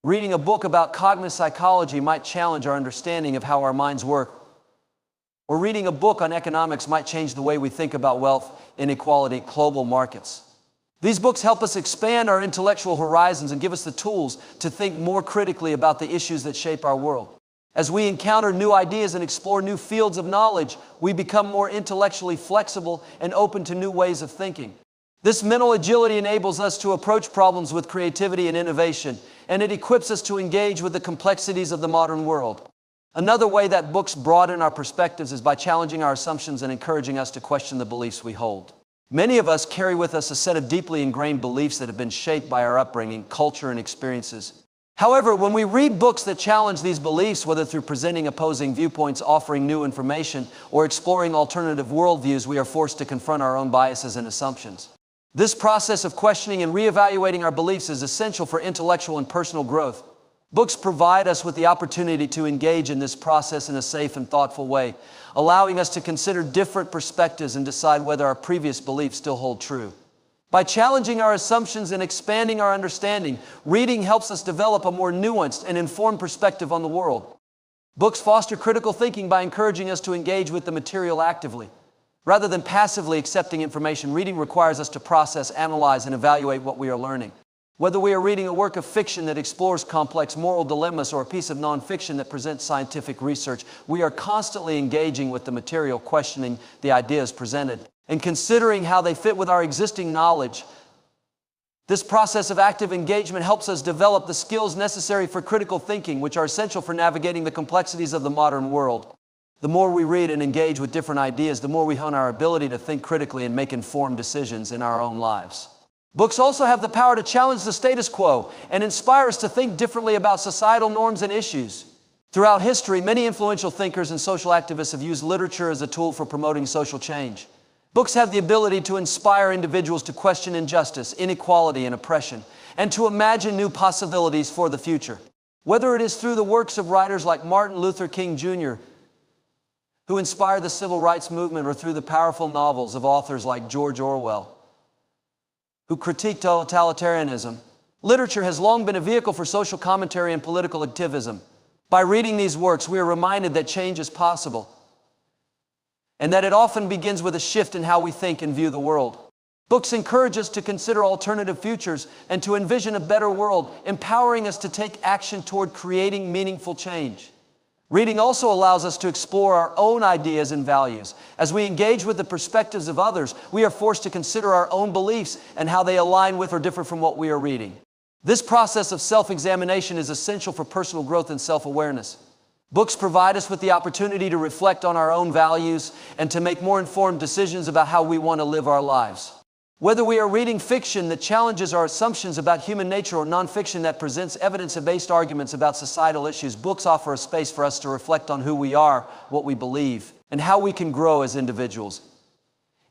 reading a book about cognitive psychology might challenge our understanding of how our minds work, or reading a book on economics might change the way we think about wealth, inequality, global markets. These books help us expand our intellectual horizons and give us the tools to think more critically about the issues that shape our world. As we encounter new ideas and explore new fields of knowledge, we become more intellectually flexible and open to new ways of thinking. This mental agility enables us to approach problems with creativity and innovation, and it equips us to engage with the complexities of the modern world. Another way that books broaden our perspectives is by challenging our assumptions and encouraging us to question the beliefs we hold. Many of us carry with us a set of deeply ingrained beliefs that have been shaped by our upbringing, culture, and experiences. However, when we read books that challenge these beliefs, whether through presenting opposing viewpoints, offering new information, or exploring alternative worldviews, we are forced to confront our own biases and assumptions. This process of questioning and reevaluating our beliefs is essential for intellectual and personal growth. Books provide us with the opportunity to engage in this process in a safe and thoughtful way, allowing us to consider different perspectives and decide whether our previous beliefs still hold true. By challenging our assumptions and expanding our understanding, reading helps us develop a more nuanced and informed perspective on the world. Books foster critical thinking by encouraging us to engage with the material actively. Rather than passively accepting information, reading requires us to process, analyze, and evaluate what we are learning. Whether we are reading a work of fiction that explores complex moral dilemmas or a piece of nonfiction that presents scientific research, we are constantly engaging with the material, questioning the ideas presented, and considering how they fit with our existing knowledge. This process of active engagement helps us develop the skills necessary for critical thinking, which are essential for navigating the complexities of the modern world. The more we read and engage with different ideas, the more we hone our ability to think critically and make informed decisions in our own lives. Books also have the power to challenge the status quo and inspire us to think differently about societal norms and issues. Throughout history, many influential thinkers and social activists have used literature as a tool for promoting social change. Books have the ability to inspire individuals to question injustice, inequality, and oppression, and to imagine new possibilities for the future. Whether it is through the works of writers like Martin Luther King Jr., who inspired the civil rights movement, or through the powerful novels of authors like George Orwell, who critiqued totalitarianism, literature has long been a vehicle for social commentary and political activism. By reading these works, we are reminded that change is possible, and that it often begins with a shift in how we think and view the world. Books encourage us to consider alternative futures and to envision a better world, empowering us to take action toward creating meaningful change. Reading also allows us to explore our own ideas and values. As we engage with the perspectives of others, we are forced to consider our own beliefs and how they align with or differ from what we are reading. This process of self-examination is essential for personal growth and self-awareness. Books provide us with the opportunity to reflect on our own values and to make more informed decisions about how we want to live our lives. Whether we are reading fiction that challenges our assumptions about human nature or nonfiction that presents evidence-based arguments about societal issues, books offer a space for us to reflect on who we are, what we believe, and how we can grow as individuals.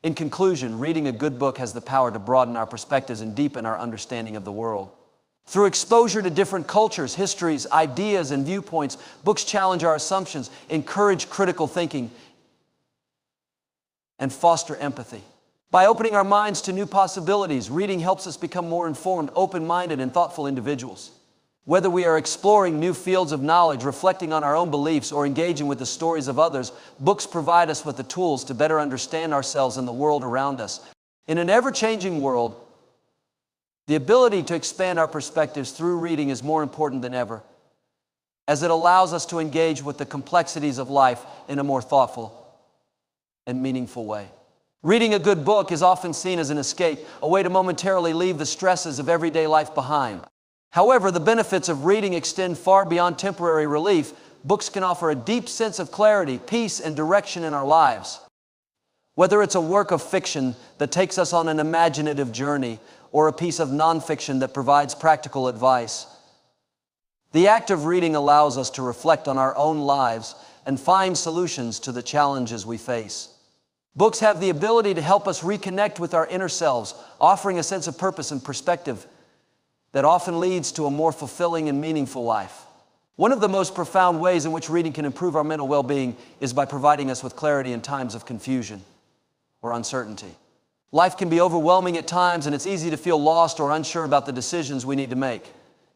In conclusion, reading a good book has the power to broaden our perspectives and deepen our understanding of the world. Through exposure to different cultures, histories, ideas, and viewpoints, books challenge our assumptions, encourage critical thinking, and foster empathy. By opening our minds to new possibilities, reading helps us become more informed, open-minded, and thoughtful individuals. Whether we are exploring new fields of knowledge, reflecting on our own beliefs, or engaging with the stories of others, books provide us with the tools to better understand ourselves and the world around us. In an ever-changing world, the ability to expand our perspectives through reading is more important than ever, as it allows us to engage with the complexities of life in a more thoughtful and meaningful way. Reading a good book is often seen as an escape, a way to momentarily leave the stresses of everyday life behind. However, the benefits of reading extend far beyond temporary relief. Books can offer a deep sense of clarity, peace, and direction in our lives. Whether it's a work of fiction that takes us on an imaginative journey or a piece of nonfiction that provides practical advice, the act of reading allows us to reflect on our own lives and find solutions to the challenges we face. Books have the ability to help us reconnect with our inner selves, offering a sense of purpose and perspective that often leads to a more fulfilling and meaningful life. One of the most profound ways in which reading can improve our mental well-being is by providing us with clarity in times of confusion or uncertainty. Life can be overwhelming at times, and it's easy to feel lost or unsure about the decisions we need to make.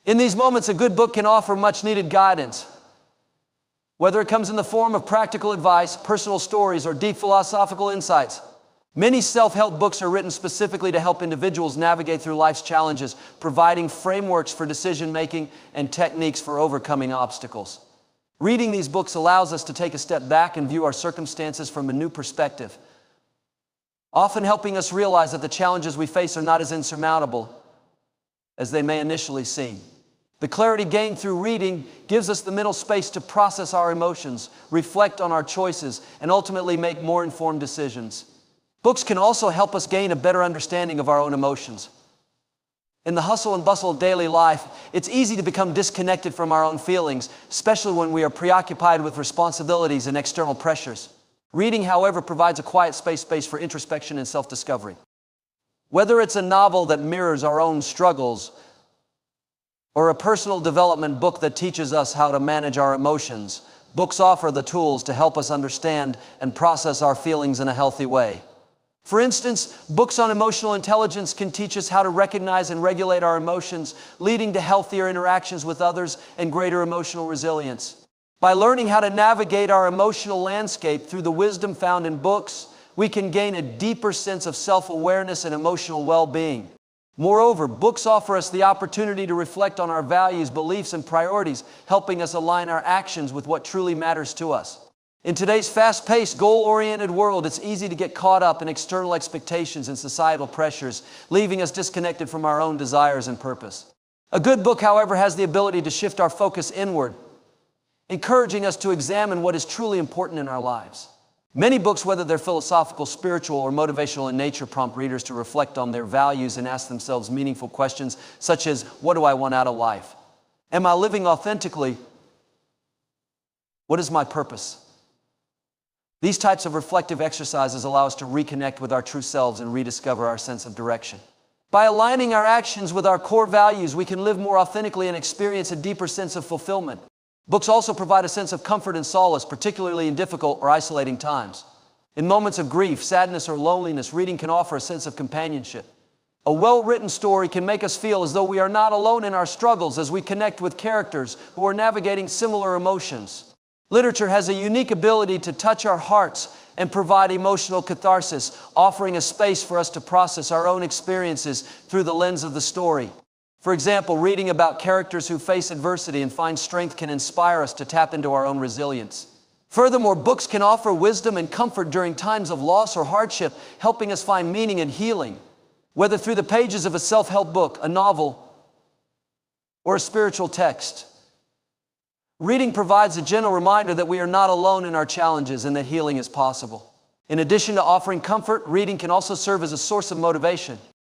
In these moments, a good book can offer much-needed guidance. Whether it comes in the form of practical advice, personal stories, or deep philosophical insights. Many self-help books are written specifically to help individuals navigate through life's challenges, providing frameworks for decision-making and techniques for overcoming obstacles. Reading these books allows us to take a step back and view our circumstances from a new perspective, often helping us realize that the challenges we face are not as insurmountable as they may initially seem. The clarity gained through reading gives us the mental space to process our emotions, reflect on our choices, and ultimately make more informed decisions. Books can also help us gain a better understanding of our own emotions. In the hustle and bustle of daily life, it's easy to become disconnected from our own feelings, especially when we are preoccupied with responsibilities and external pressures. Reading, however, provides a quiet space for introspection and self-discovery. Whether it's a novel that mirrors our own struggles, or a personal development book that teaches us how to manage our emotions, books offer the tools to help us understand and process our feelings in a healthy way. For instance, books on emotional intelligence can teach us how to recognize and regulate our emotions, leading to healthier interactions with others and greater emotional resilience. By learning how to navigate our emotional landscape through the wisdom found in books, we can gain a deeper sense of self-awareness and emotional well-being. Moreover, books offer us the opportunity to reflect on our values, beliefs, and priorities, helping us align our actions with what truly matters to us. In today's fast-paced, goal-oriented world, it's easy to get caught up in external expectations and societal pressures, leaving us disconnected from our own desires and purpose. A good book, however, has the ability to shift our focus inward, encouraging us to examine what is truly important in our lives. Many books, whether they're philosophical, spiritual, or motivational in nature, prompt readers to reflect on their values and ask themselves meaningful questions such as, what do I want out of life? Am I living authentically? What is my purpose? These types of reflective exercises allow us to reconnect with our true selves and rediscover our sense of direction. By aligning our actions with our core values, we can live more authentically and experience a deeper sense of fulfillment. Books also provide a sense of comfort and solace, particularly in difficult or isolating times. In moments of grief, sadness, or loneliness, reading can offer a sense of companionship. A well-written story can make us feel as though we are not alone in our struggles as we connect with characters who are navigating similar emotions. Literature has a unique ability to touch our hearts and provide emotional catharsis, offering a space for us to process our own experiences through the lens of the story. For example, reading about characters who face adversity and find strength can inspire us to tap into our own resilience. Furthermore, books can offer wisdom and comfort during times of loss or hardship, helping us find meaning and healing. Whether through the pages of a self-help book, a novel, or a spiritual text. Reading provides a gentle reminder that we are not alone in our challenges and that healing is possible. In addition to offering comfort, reading can also serve as a source of motivation.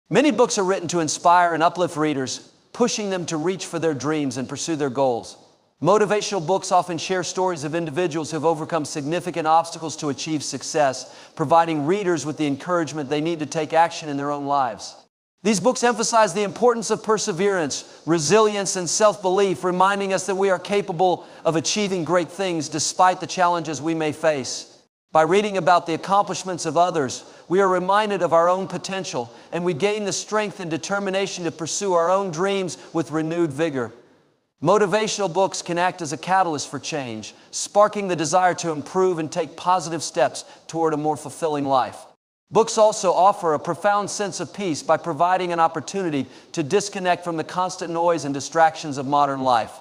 Many books are written to inspire and uplift readers, pushing them to reach for their dreams and pursue their goals. Motivational books often share stories of individuals who have overcome significant obstacles to achieve success, providing readers with the encouragement they need to take action in their own lives. These books emphasize the importance of perseverance, resilience, and self-belief, reminding us that we are capable of achieving great things despite the challenges we may face. By reading about the accomplishments of others, we are reminded of our own potential, and we gain the strength and determination to pursue our own dreams with renewed vigor. Motivational books can act as a catalyst for change, sparking the desire to improve and take positive steps toward a more fulfilling life. Books also offer a profound sense of peace by providing an opportunity to disconnect from the constant noise and distractions of modern life.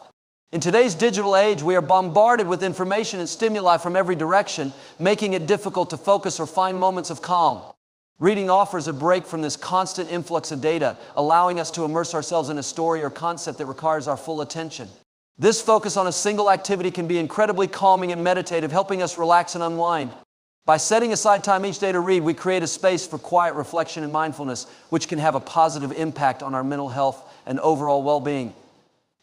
In today's digital age, we are bombarded with information and stimuli from every direction, making it difficult to focus or find moments of calm. Reading offers a break from this constant influx of data, allowing us to immerse ourselves in a story or concept that requires our full attention. This focus on a single activity can be incredibly calming and meditative, helping us relax and unwind. By setting aside time each day to read, we create a space for quiet reflection and mindfulness, which can have a positive impact on our mental health and overall well-being.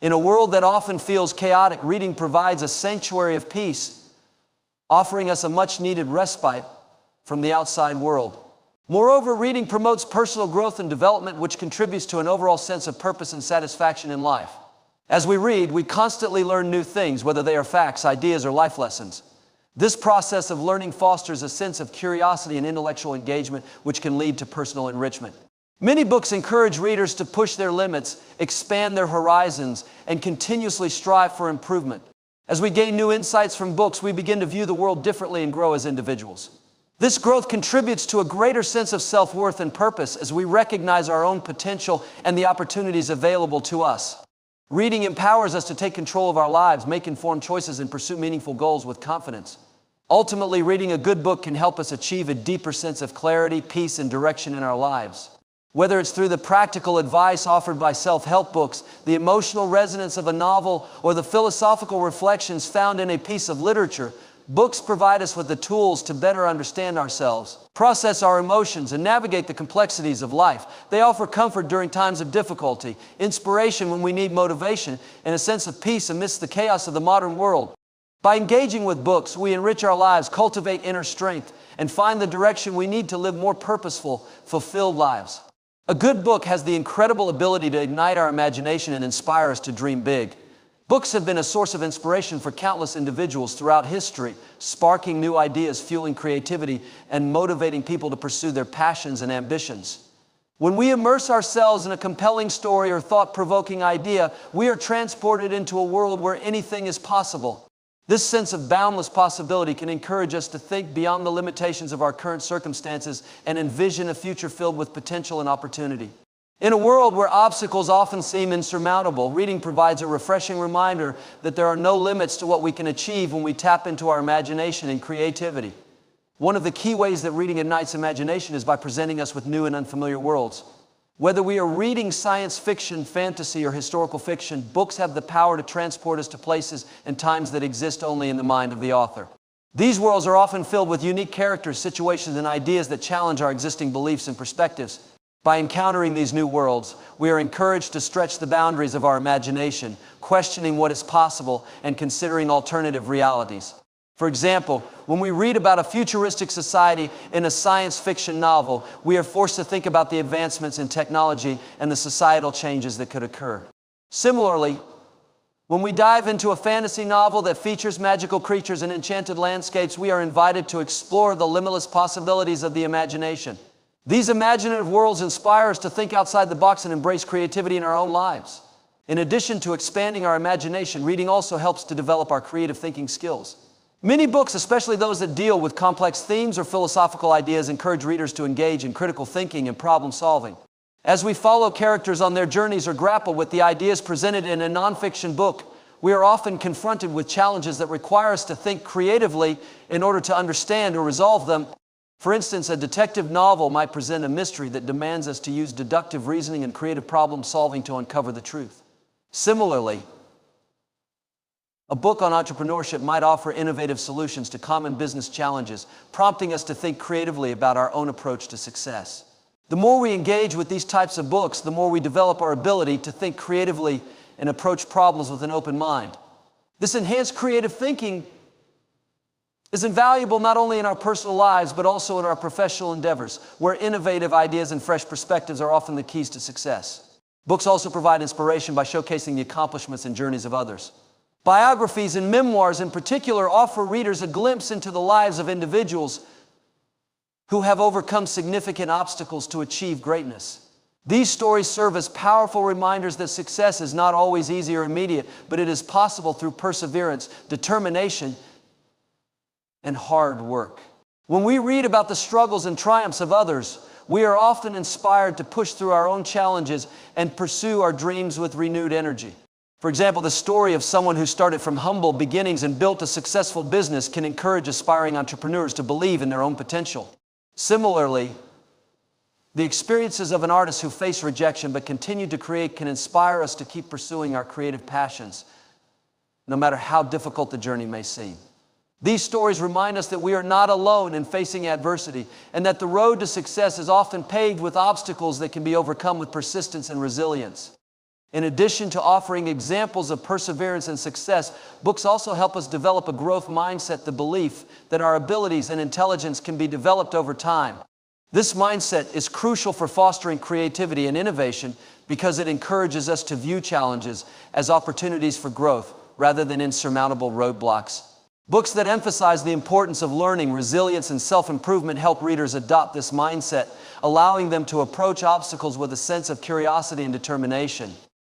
In a world that often feels chaotic, reading provides a sanctuary of peace, offering us a much-needed respite from the outside world. Moreover, reading promotes personal growth and development, which contributes to an overall sense of purpose and satisfaction in life. As we read, we constantly learn new things, whether they are facts, ideas, or life lessons. This process of learning fosters a sense of curiosity and intellectual engagement, which can lead to personal enrichment. Many books encourage readers to push their limits, expand their horizons, and continuously strive for improvement. As we gain new insights from books, we begin to view the world differently and grow as individuals. This growth contributes to a greater sense of self-worth and purpose as we recognize our own potential and the opportunities available to us. Reading empowers us to take control of our lives, make informed choices, and pursue meaningful goals with confidence. Ultimately, reading a good book can help us achieve a deeper sense of clarity, peace, and direction in our lives. Whether it's through the practical advice offered by self-help books, the emotional resonance of a novel, or the philosophical reflections found in a piece of literature, books provide us with the tools to better understand ourselves, process our emotions, and navigate the complexities of life. They offer comfort during times of difficulty, inspiration when we need motivation, and a sense of peace amidst the chaos of the modern world. By engaging with books, we enrich our lives, cultivate inner strength, and find the direction we need to live more purposeful, fulfilled lives. A good book has the incredible ability to ignite our imagination and inspire us to dream big. Books have been a source of inspiration for countless individuals throughout history, sparking new ideas, fueling creativity, and motivating people to pursue their passions and ambitions. When we immerse ourselves in a compelling story or thought-provoking idea, we are transported into a world where anything is possible. This sense of boundless possibility can encourage us to think beyond the limitations of our current circumstances and envision a future filled with potential and opportunity. In a world where obstacles often seem insurmountable, reading provides a refreshing reminder that there are no limits to what we can achieve when we tap into our imagination and creativity. One of the key ways that reading ignites imagination is by presenting us with new and unfamiliar worlds. Whether we are reading science fiction, fantasy, or historical fiction, books have the power to transport us to places and times that exist only in the mind of the author. These worlds are often filled with unique characters, situations, and ideas that challenge our existing beliefs and perspectives. By encountering these new worlds, we are encouraged to stretch the boundaries of our imagination, questioning what is possible and considering alternative realities. For example, when we read about a futuristic society in a science fiction novel, we are forced to think about the advancements in technology and the societal changes that could occur. Similarly, when we dive into a fantasy novel that features magical creatures and enchanted landscapes, we are invited to explore the limitless possibilities of the imagination. These imaginative worlds inspire us to think outside the box and embrace creativity in our own lives. In addition to expanding our imagination, reading also helps to develop our creative thinking skills. Many books, especially those that deal with complex themes or philosophical ideas, encourage readers to engage in critical thinking and problem solving. As we follow characters on their journeys or grapple with the ideas presented in a nonfiction book, we are often confronted with challenges that require us to think creatively in order to understand or resolve them. For instance, a detective novel might present a mystery that demands us to use deductive reasoning and creative problem solving to uncover the truth. Similarly, a book on entrepreneurship might offer innovative solutions to common business challenges, prompting us to think creatively about our own approach to success. The more we engage with these types of books, the more we develop our ability to think creatively and approach problems with an open mind. This enhanced creative thinking is invaluable not only in our personal lives, but also in our professional endeavors, where innovative ideas and fresh perspectives are often the keys to success. Books also provide inspiration by showcasing the accomplishments and journeys of others. Biographies and memoirs in particular offer readers a glimpse into the lives of individuals who have overcome significant obstacles to achieve greatness. These stories serve as powerful reminders that success is not always easy or immediate, but it is possible through perseverance, determination, and hard work. When we read about the struggles and triumphs of others, we are often inspired to push through our own challenges and pursue our dreams with renewed energy. For example, the story of someone who started from humble beginnings and built a successful business can encourage aspiring entrepreneurs to believe in their own potential. Similarly, the experiences of an artist who faced rejection but continued to create can inspire us to keep pursuing our creative passions, no matter how difficult the journey may seem. These stories remind us that we are not alone in facing adversity, and that the road to success is often paved with obstacles that can be overcome with persistence and resilience. In addition to offering examples of perseverance and success, books also help us develop a growth mindset, the belief that our abilities and intelligence can be developed over time. This mindset is crucial for fostering creativity and innovation because it encourages us to view challenges as opportunities for growth rather than insurmountable roadblocks. Books that emphasize the importance of learning, resilience, and self-improvement help readers adopt this mindset, allowing them to approach obstacles with a sense of curiosity and determination.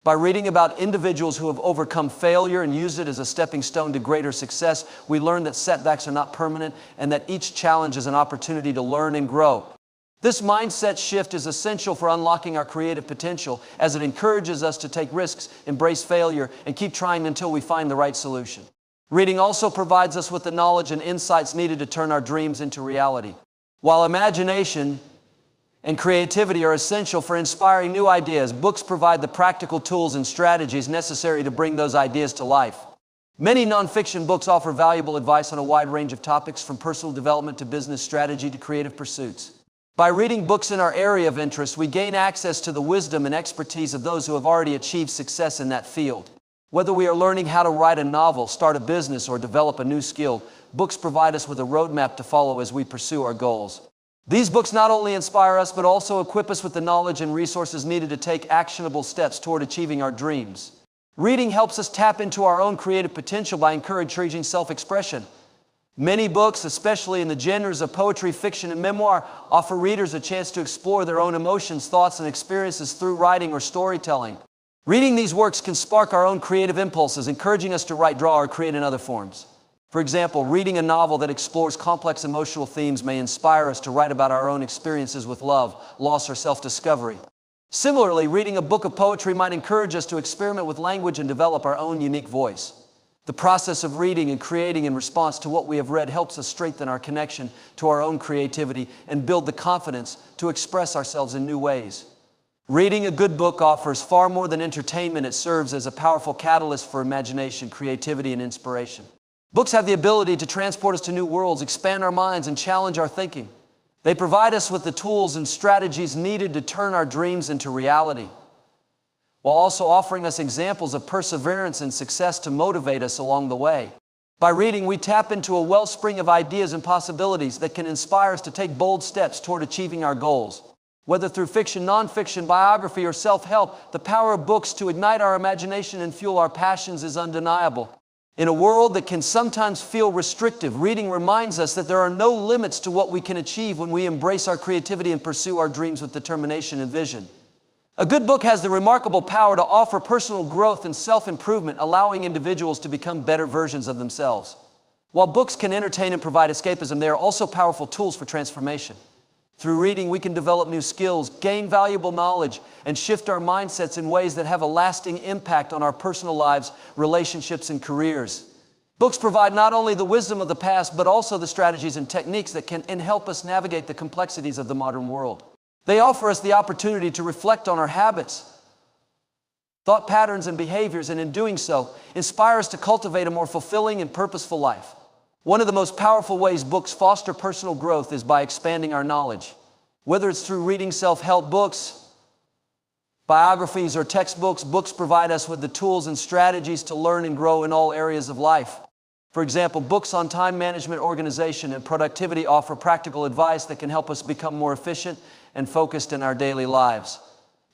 By reading about individuals who have overcome failure and used it as a stepping stone to greater success, we learn that setbacks are not permanent and that each challenge is an opportunity to learn and grow. This mindset shift is essential for unlocking our creative potential, as it encourages us to take risks, embrace failure, and keep trying until we find the right solution. Reading also provides us with the knowledge and insights needed to turn our dreams into reality. While imagination and creativity are essential for inspiring new ideas, books provide the practical tools and strategies necessary to bring those ideas to life. Many nonfiction books offer valuable advice on a wide range of topics, from personal development to business strategy to creative pursuits. By reading books in our area of interest, we gain access to the wisdom and expertise of those who have already achieved success in that field. Whether we are learning how to write a novel, start a business, or develop a new skill, books provide us with a roadmap to follow as we pursue our goals. These books not only inspire us, but also equip us with the knowledge and resources needed to take actionable steps toward achieving our dreams. Reading helps us tap into our own creative potential by encouraging self-expression. Many books, especially in the genres of poetry, fiction, and memoir, offer readers a chance to explore their own emotions, thoughts, and experiences through writing or storytelling. Reading these works can spark our own creative impulses, encouraging us to write, draw, or create in other forms. For example, reading a novel that explores complex emotional themes may inspire us to write about our own experiences with love, loss, or self-discovery. Similarly, reading a book of poetry might encourage us to experiment with language and develop our own unique voice. The process of reading and creating in response to what we have read helps us strengthen our connection to our own creativity and build the confidence to express ourselves in new ways. Reading a good book offers far more than entertainment. It serves as a powerful catalyst for imagination, creativity, and inspiration. Books have the ability to transport us to new worlds, expand our minds, and challenge our thinking. They provide us with the tools and strategies needed to turn our dreams into reality, while also offering us examples of perseverance and success to motivate us along the way. By reading, we tap into a wellspring of ideas and possibilities that can inspire us to take bold steps toward achieving our goals. Whether through fiction, nonfiction, biography, or self-help, the power of books to ignite our imagination and fuel our passions is undeniable. In a world that can sometimes feel restrictive, reading reminds us that there are no limits to what we can achieve when we embrace our creativity and pursue our dreams with determination and vision. A good book has the remarkable power to offer personal growth and self-improvement, allowing individuals to become better versions of themselves. While books can entertain and provide escapism, they are also powerful tools for transformation. Through reading, we can develop new skills, gain valuable knowledge, and shift our mindsets in ways that have a lasting impact on our personal lives, relationships, and careers. Books provide not only the wisdom of the past, but also the strategies and techniques that can help us navigate the complexities of the modern world. They offer us the opportunity to reflect on our habits, thought patterns, and behaviors, and in doing so, inspire us to cultivate a more fulfilling and purposeful life. One of the most powerful ways books foster personal growth is by expanding our knowledge. Whether it's through reading self-help books, biographies, or textbooks, books provide us with the tools and strategies to learn and grow in all areas of life. For example, books on time management, organization, and productivity offer practical advice that can help us become more efficient and focused in our daily lives.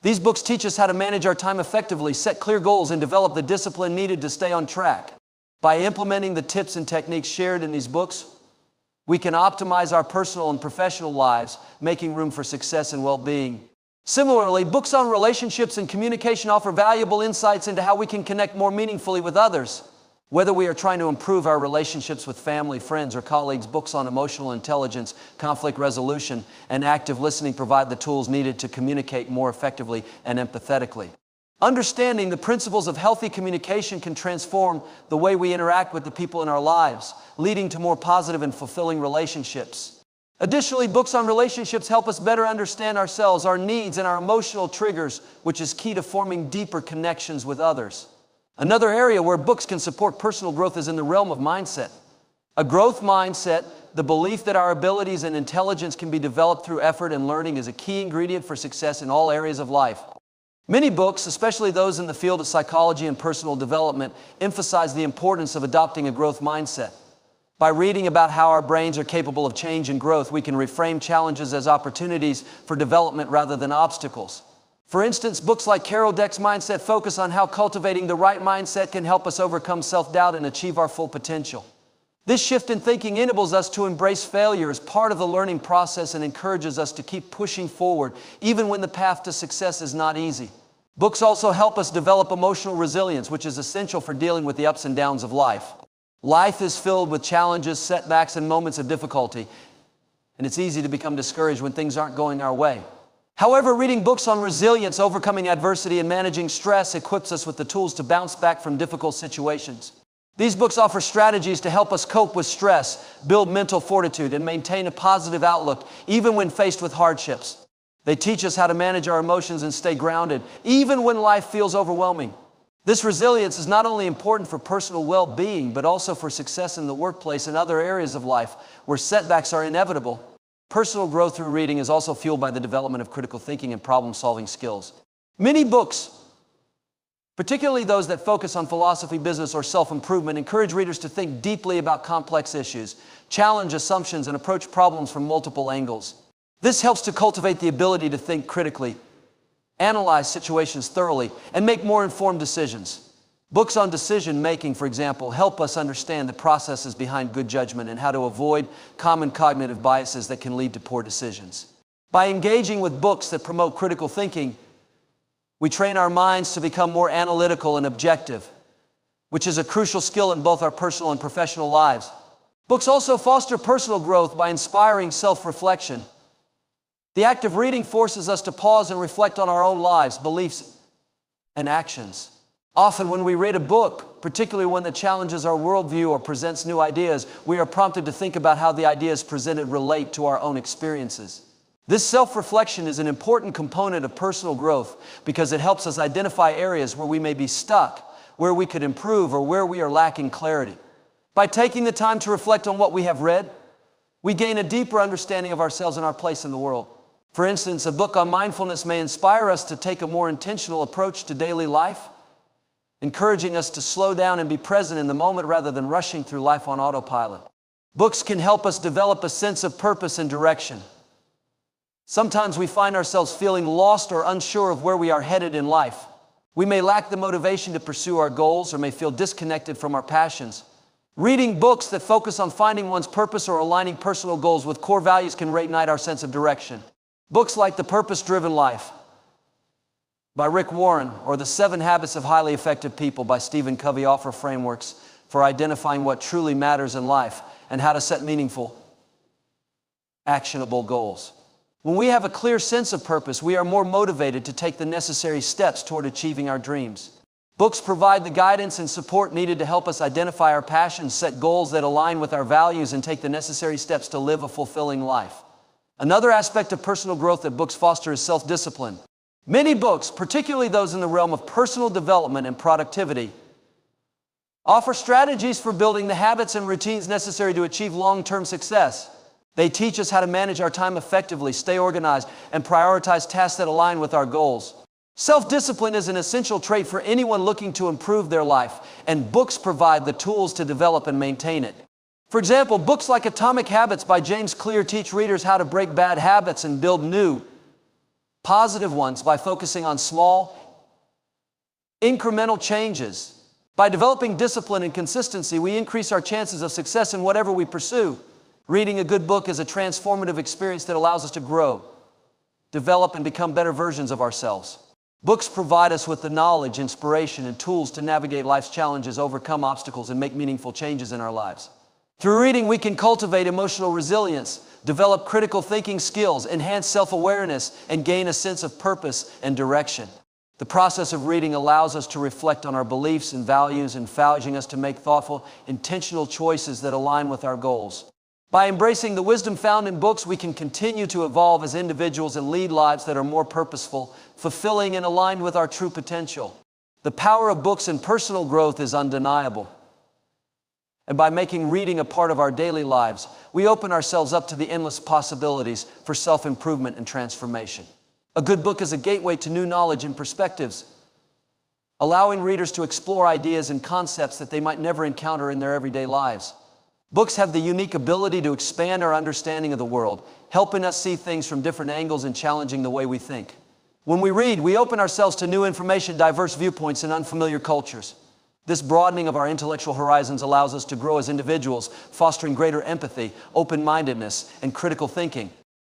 These books teach us how to manage our time effectively, set clear goals, and develop the discipline needed to stay on track. By implementing the tips and techniques shared in these books, we can optimize our personal and professional lives, making room for success and well-being. Similarly, books on relationships and communication offer valuable insights into how we can connect more meaningfully with others. Whether we are trying to improve our relationships with family, friends, or colleagues, books on emotional intelligence, conflict resolution, and active listening provide the tools needed to communicate more effectively and empathetically. Understanding the principles of healthy communication can transform the way we interact with the people in our lives, leading to more positive and fulfilling relationships. Additionally, books on relationships help us better understand ourselves, our needs, and our emotional triggers, which is key to forming deeper connections with others. Another area where books can support personal growth is in the realm of mindset. A growth mindset, the belief that our abilities and intelligence can be developed through effort and learning, is a key ingredient for success in all areas of life. Many books, especially those in the field of psychology and personal development, emphasize the importance of adopting a growth mindset. By reading about how our brains are capable of change and growth, we can reframe challenges as opportunities for development rather than obstacles. For instance, books like Carol Dweck's Mindset focus on how cultivating the right mindset can help us overcome self-doubt and achieve our full potential. This shift in thinking enables us to embrace failure as part of the learning process and encourages us to keep pushing forward, even when the path to success is not easy. Books also help us develop emotional resilience, which is essential for dealing with the ups and downs of life. Life is filled with challenges, setbacks, and moments of difficulty, and it's easy to become discouraged when things aren't going our way. However, reading books on resilience, overcoming adversity, and managing stress equips us with the tools to bounce back from difficult situations. These books offer strategies to help us cope with stress, build mental fortitude, and maintain a positive outlook, even when faced with hardships. They teach us how to manage our emotions and stay grounded, even when life feels overwhelming. This resilience is not only important for personal well-being, but also for success in the workplace and other areas of life where setbacks are inevitable. Personal growth through reading is also fueled by the development of critical thinking and problem-solving skills. Many books, particularly those that focus on philosophy, business, or self-improvement, encourage readers to think deeply about complex issues, challenge assumptions, and approach problems from multiple angles. This helps to cultivate the ability to think critically, analyze situations thoroughly, and make more informed decisions. Books on decision-making, for example, help us understand the processes behind good judgment and how to avoid common cognitive biases that can lead to poor decisions. By engaging with books that promote critical thinking, we train our minds to become more analytical and objective, which is a crucial skill in both our personal and professional lives. Books also foster personal growth by inspiring self-reflection. The act of reading forces us to pause and reflect on our own lives, beliefs, and actions. Often when we read a book, particularly one that challenges our worldview or presents new ideas, we are prompted to think about how the ideas presented relate to our own experiences. This self-reflection is an important component of personal growth because it helps us identify areas where we may be stuck, where we could improve, or where we are lacking clarity. By taking the time to reflect on what we have read, we gain a deeper understanding of ourselves and our place in the world. For instance, a book on mindfulness may inspire us to take a more intentional approach to daily life, encouraging us to slow down and be present in the moment rather than rushing through life on autopilot. Books can help us develop a sense of purpose and direction. Sometimes we find ourselves feeling lost or unsure of where we are headed in life. We may lack the motivation to pursue our goals or may feel disconnected from our passions. Reading books that focus on finding one's purpose or aligning personal goals with core values can reignite our sense of direction. Books like The Purpose-Driven Life by Rick Warren or The 7 Habits of Highly Effective People by Stephen Covey offer frameworks for identifying what truly matters in life and how to set meaningful, actionable goals. When we have a clear sense of purpose, we are more motivated to take the necessary steps toward achieving our dreams. Books provide the guidance and support needed to help us identify our passions, set goals that align with our values, and take the necessary steps to live a fulfilling life. Another aspect of personal growth that books foster is self-discipline. Many books, particularly those in the realm of personal development and productivity, offer strategies for building the habits and routines necessary to achieve long-term success. They teach us how to manage our time effectively, stay organized, and prioritize tasks that align with our goals. Self-discipline is an essential trait for anyone looking to improve their life, and books provide the tools to develop and maintain it. For example, books like Atomic Habits by James Clear teach readers how to break bad habits and build new, positive ones by focusing on small, incremental changes. By developing discipline and consistency, we increase our chances of success in whatever we pursue. Reading a good book is a transformative experience that allows us to grow, develop, and become better versions of ourselves. Books provide us with the knowledge, inspiration, and tools to navigate life's challenges, overcome obstacles, and make meaningful changes in our lives. Through reading, we can cultivate emotional resilience, develop critical thinking skills, enhance self-awareness, and gain a sense of purpose and direction. The process of reading allows us to reflect on our beliefs and values, encouraging us to make thoughtful, intentional choices that align with our goals. By embracing the wisdom found in books, we can continue to evolve as individuals and lead lives that are more purposeful, fulfilling, and aligned with our true potential. The power of books and personal growth is undeniable. And by making reading a part of our daily lives, we open ourselves up to the endless possibilities for self-improvement and transformation. A good book is a gateway to new knowledge and perspectives, allowing readers to explore ideas and concepts that they might never encounter in their everyday lives. Books have the unique ability to expand our understanding of the world, helping us see things from different angles and challenging the way we think. When we read, we open ourselves to new information, diverse viewpoints, and unfamiliar cultures. This broadening of our intellectual horizons allows us to grow as individuals, fostering greater empathy, open-mindedness, and critical thinking.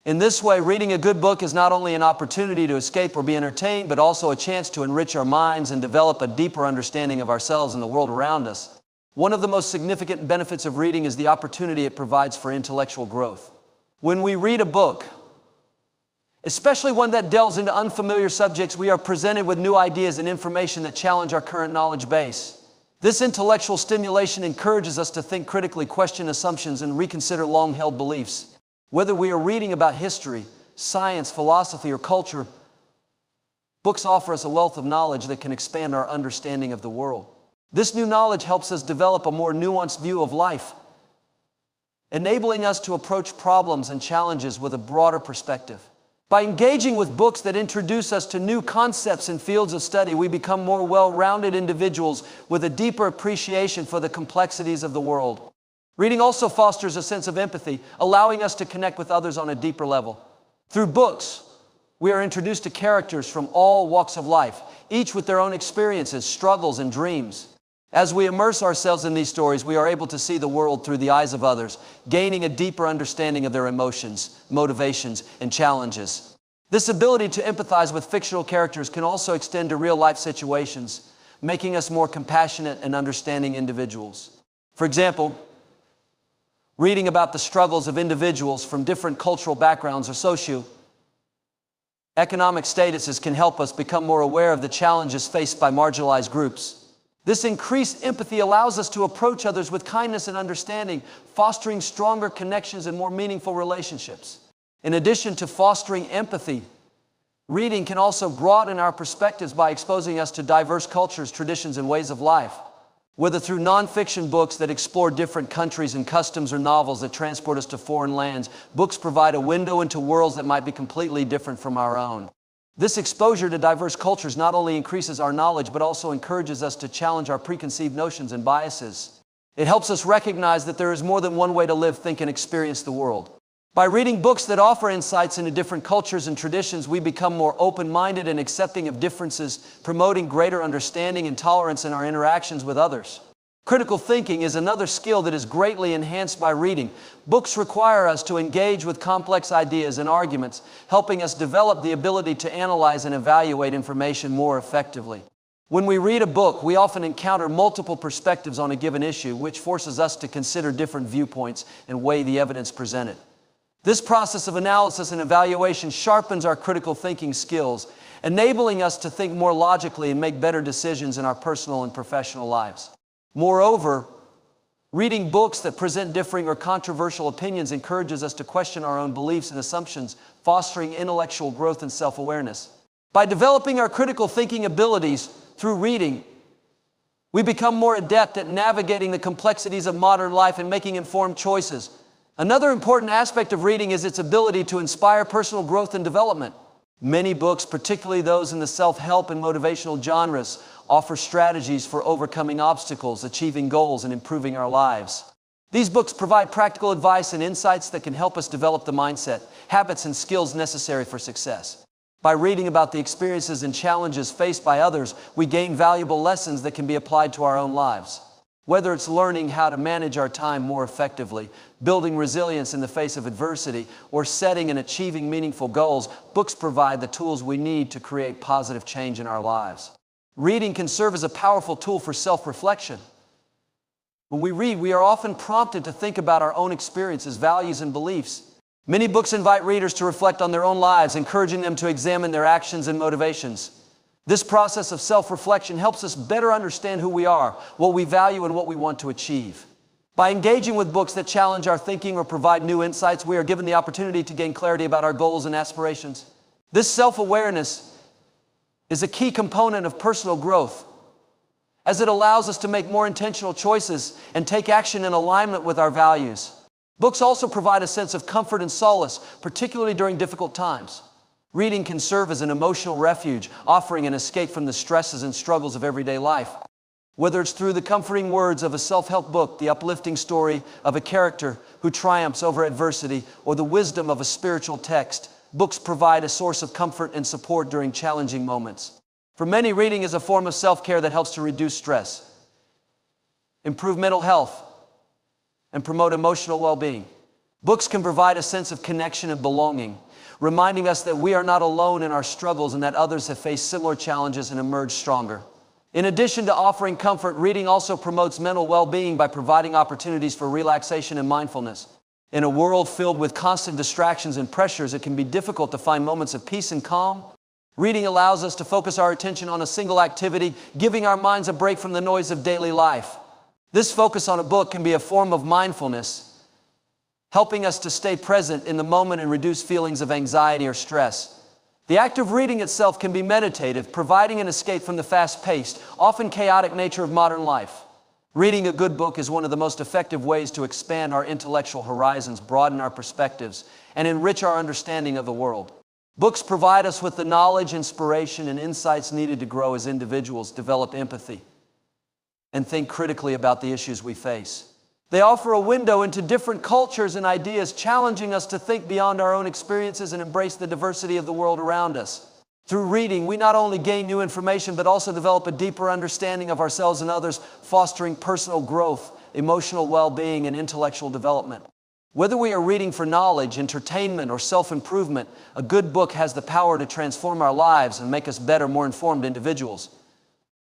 In this way, reading a good book is not only an opportunity to escape or be entertained, but also a chance to enrich our minds and develop a deeper understanding of ourselves and the world around us. One of the most significant benefits of reading is the opportunity it provides for intellectual growth. When we read a book, especially one that delves into unfamiliar subjects, we are presented with new ideas and information that challenge our current knowledge base. This intellectual stimulation encourages us to think critically, question assumptions, and reconsider long-held beliefs. Whether we are reading about history, science, philosophy, or culture, books offer us a wealth of knowledge that can expand our understanding of the world. This new knowledge helps us develop a more nuanced view of life, enabling us to approach problems and challenges with a broader perspective. By engaging with books that introduce us to new concepts and fields of study, we become more well-rounded individuals with a deeper appreciation for the complexities of the world. Reading also fosters a sense of empathy, allowing us to connect with others on a deeper level. Through books, we are introduced to characters from all walks of life, each with their own experiences, struggles, and dreams. As we immerse ourselves in these stories, we are able to see the world through the eyes of others, gaining a deeper understanding of their emotions, motivations, and challenges. This ability to empathize with fictional characters can also extend to real-life situations, making us more compassionate and understanding individuals. For example, reading about the struggles of individuals from different cultural backgrounds or socio-economic statuses can help us become more aware of the challenges faced by marginalized groups. This increased empathy allows us to approach others with kindness and understanding, fostering stronger connections and more meaningful relationships. In addition to fostering empathy, reading can also broaden our perspectives by exposing us to diverse cultures, traditions, and ways of life. Whether through nonfiction books that explore different countries and customs or novels that transport us to foreign lands, books provide a window into worlds that might be completely different from our own. This exposure to diverse cultures not only increases our knowledge, but also encourages us to challenge our preconceived notions and biases. It helps us recognize that there is more than one way to live, think, and experience the world. By reading books that offer insights into different cultures and traditions, we become more open-minded and accepting of differences, promoting greater understanding and tolerance in our interactions with others. Critical thinking is another skill that is greatly enhanced by reading. Books require us to engage with complex ideas and arguments, helping us develop the ability to analyze and evaluate information more effectively. When we read a book, we often encounter multiple perspectives on a given issue, which forces us to consider different viewpoints and weigh the evidence presented. This process of analysis and evaluation sharpens our critical thinking skills, enabling us to think more logically and make better decisions in our personal and professional lives. Moreover, reading books that present differing or controversial opinions encourages us to question our own beliefs and assumptions, fostering intellectual growth and self-awareness. By developing our critical thinking abilities through reading, we become more adept at navigating the complexities of modern life and making informed choices. Another important aspect of reading is its ability to inspire personal growth and development. Many books, particularly those in the self-help and motivational genres, offer strategies for overcoming obstacles, achieving goals, and improving our lives. These books provide practical advice and insights that can help us develop the mindset, habits, and skills necessary for success. By reading about the experiences and challenges faced by others, we gain valuable lessons that can be applied to our own lives. Whether it's learning how to manage our time more effectively, building resilience in the face of adversity, or setting and achieving meaningful goals, books provide the tools we need to create positive change in our lives. Reading can serve as a powerful tool for self-reflection. When we read, we are often prompted to think about our own experiences, values, and beliefs. Many books invite readers to reflect on their own lives, encouraging them to examine their actions and motivations. This process of self-reflection helps us better understand who we are, what we value, and what we want to achieve. By engaging with books that challenge our thinking or provide new insights, we are given the opportunity to gain clarity about our goals and aspirations. This self-awareness is a key component of personal growth, as it allows us to make more intentional choices and take action in alignment with our values. Books also provide a sense of comfort and solace, particularly during difficult times. Reading can serve as an emotional refuge, offering an escape from the stresses and struggles of everyday life. Whether it's through the comforting words of a self-help book, the uplifting story of a character who triumphs over adversity, or the wisdom of a spiritual text, books provide a source of comfort and support during challenging moments. For many, reading is a form of self-care that helps to reduce stress, improve mental health, and promote emotional well-being. Books can provide a sense of connection and belonging, reminding us that we are not alone in our struggles and that others have faced similar challenges and emerged stronger. In addition to offering comfort, reading also promotes mental well-being by providing opportunities for relaxation and mindfulness. In a world filled with constant distractions and pressures, it can be difficult to find moments of peace and calm. Reading allows us to focus our attention on a single activity, giving our minds a break from the noise of daily life. This focus on a book can be a form of mindfulness, helping us to stay present in the moment and reduce feelings of anxiety or stress. The act of reading itself can be meditative, providing an escape from the fast-paced, often chaotic nature of modern life. Reading a good book is one of the most effective ways to expand our intellectual horizons, broaden our perspectives, and enrich our understanding of the world. Books provide us with the knowledge, inspiration, and insights needed to grow as individuals, develop empathy, and think critically about the issues we face. They offer a window into different cultures and ideas, challenging us to think beyond our own experiences and embrace the diversity of the world around us. Through reading, we not only gain new information, but also develop a deeper understanding of ourselves and others, fostering personal growth, emotional well-being, and intellectual development. Whether we are reading for knowledge, entertainment, or self-improvement, a good book has the power to transform our lives and make us better, more informed individuals.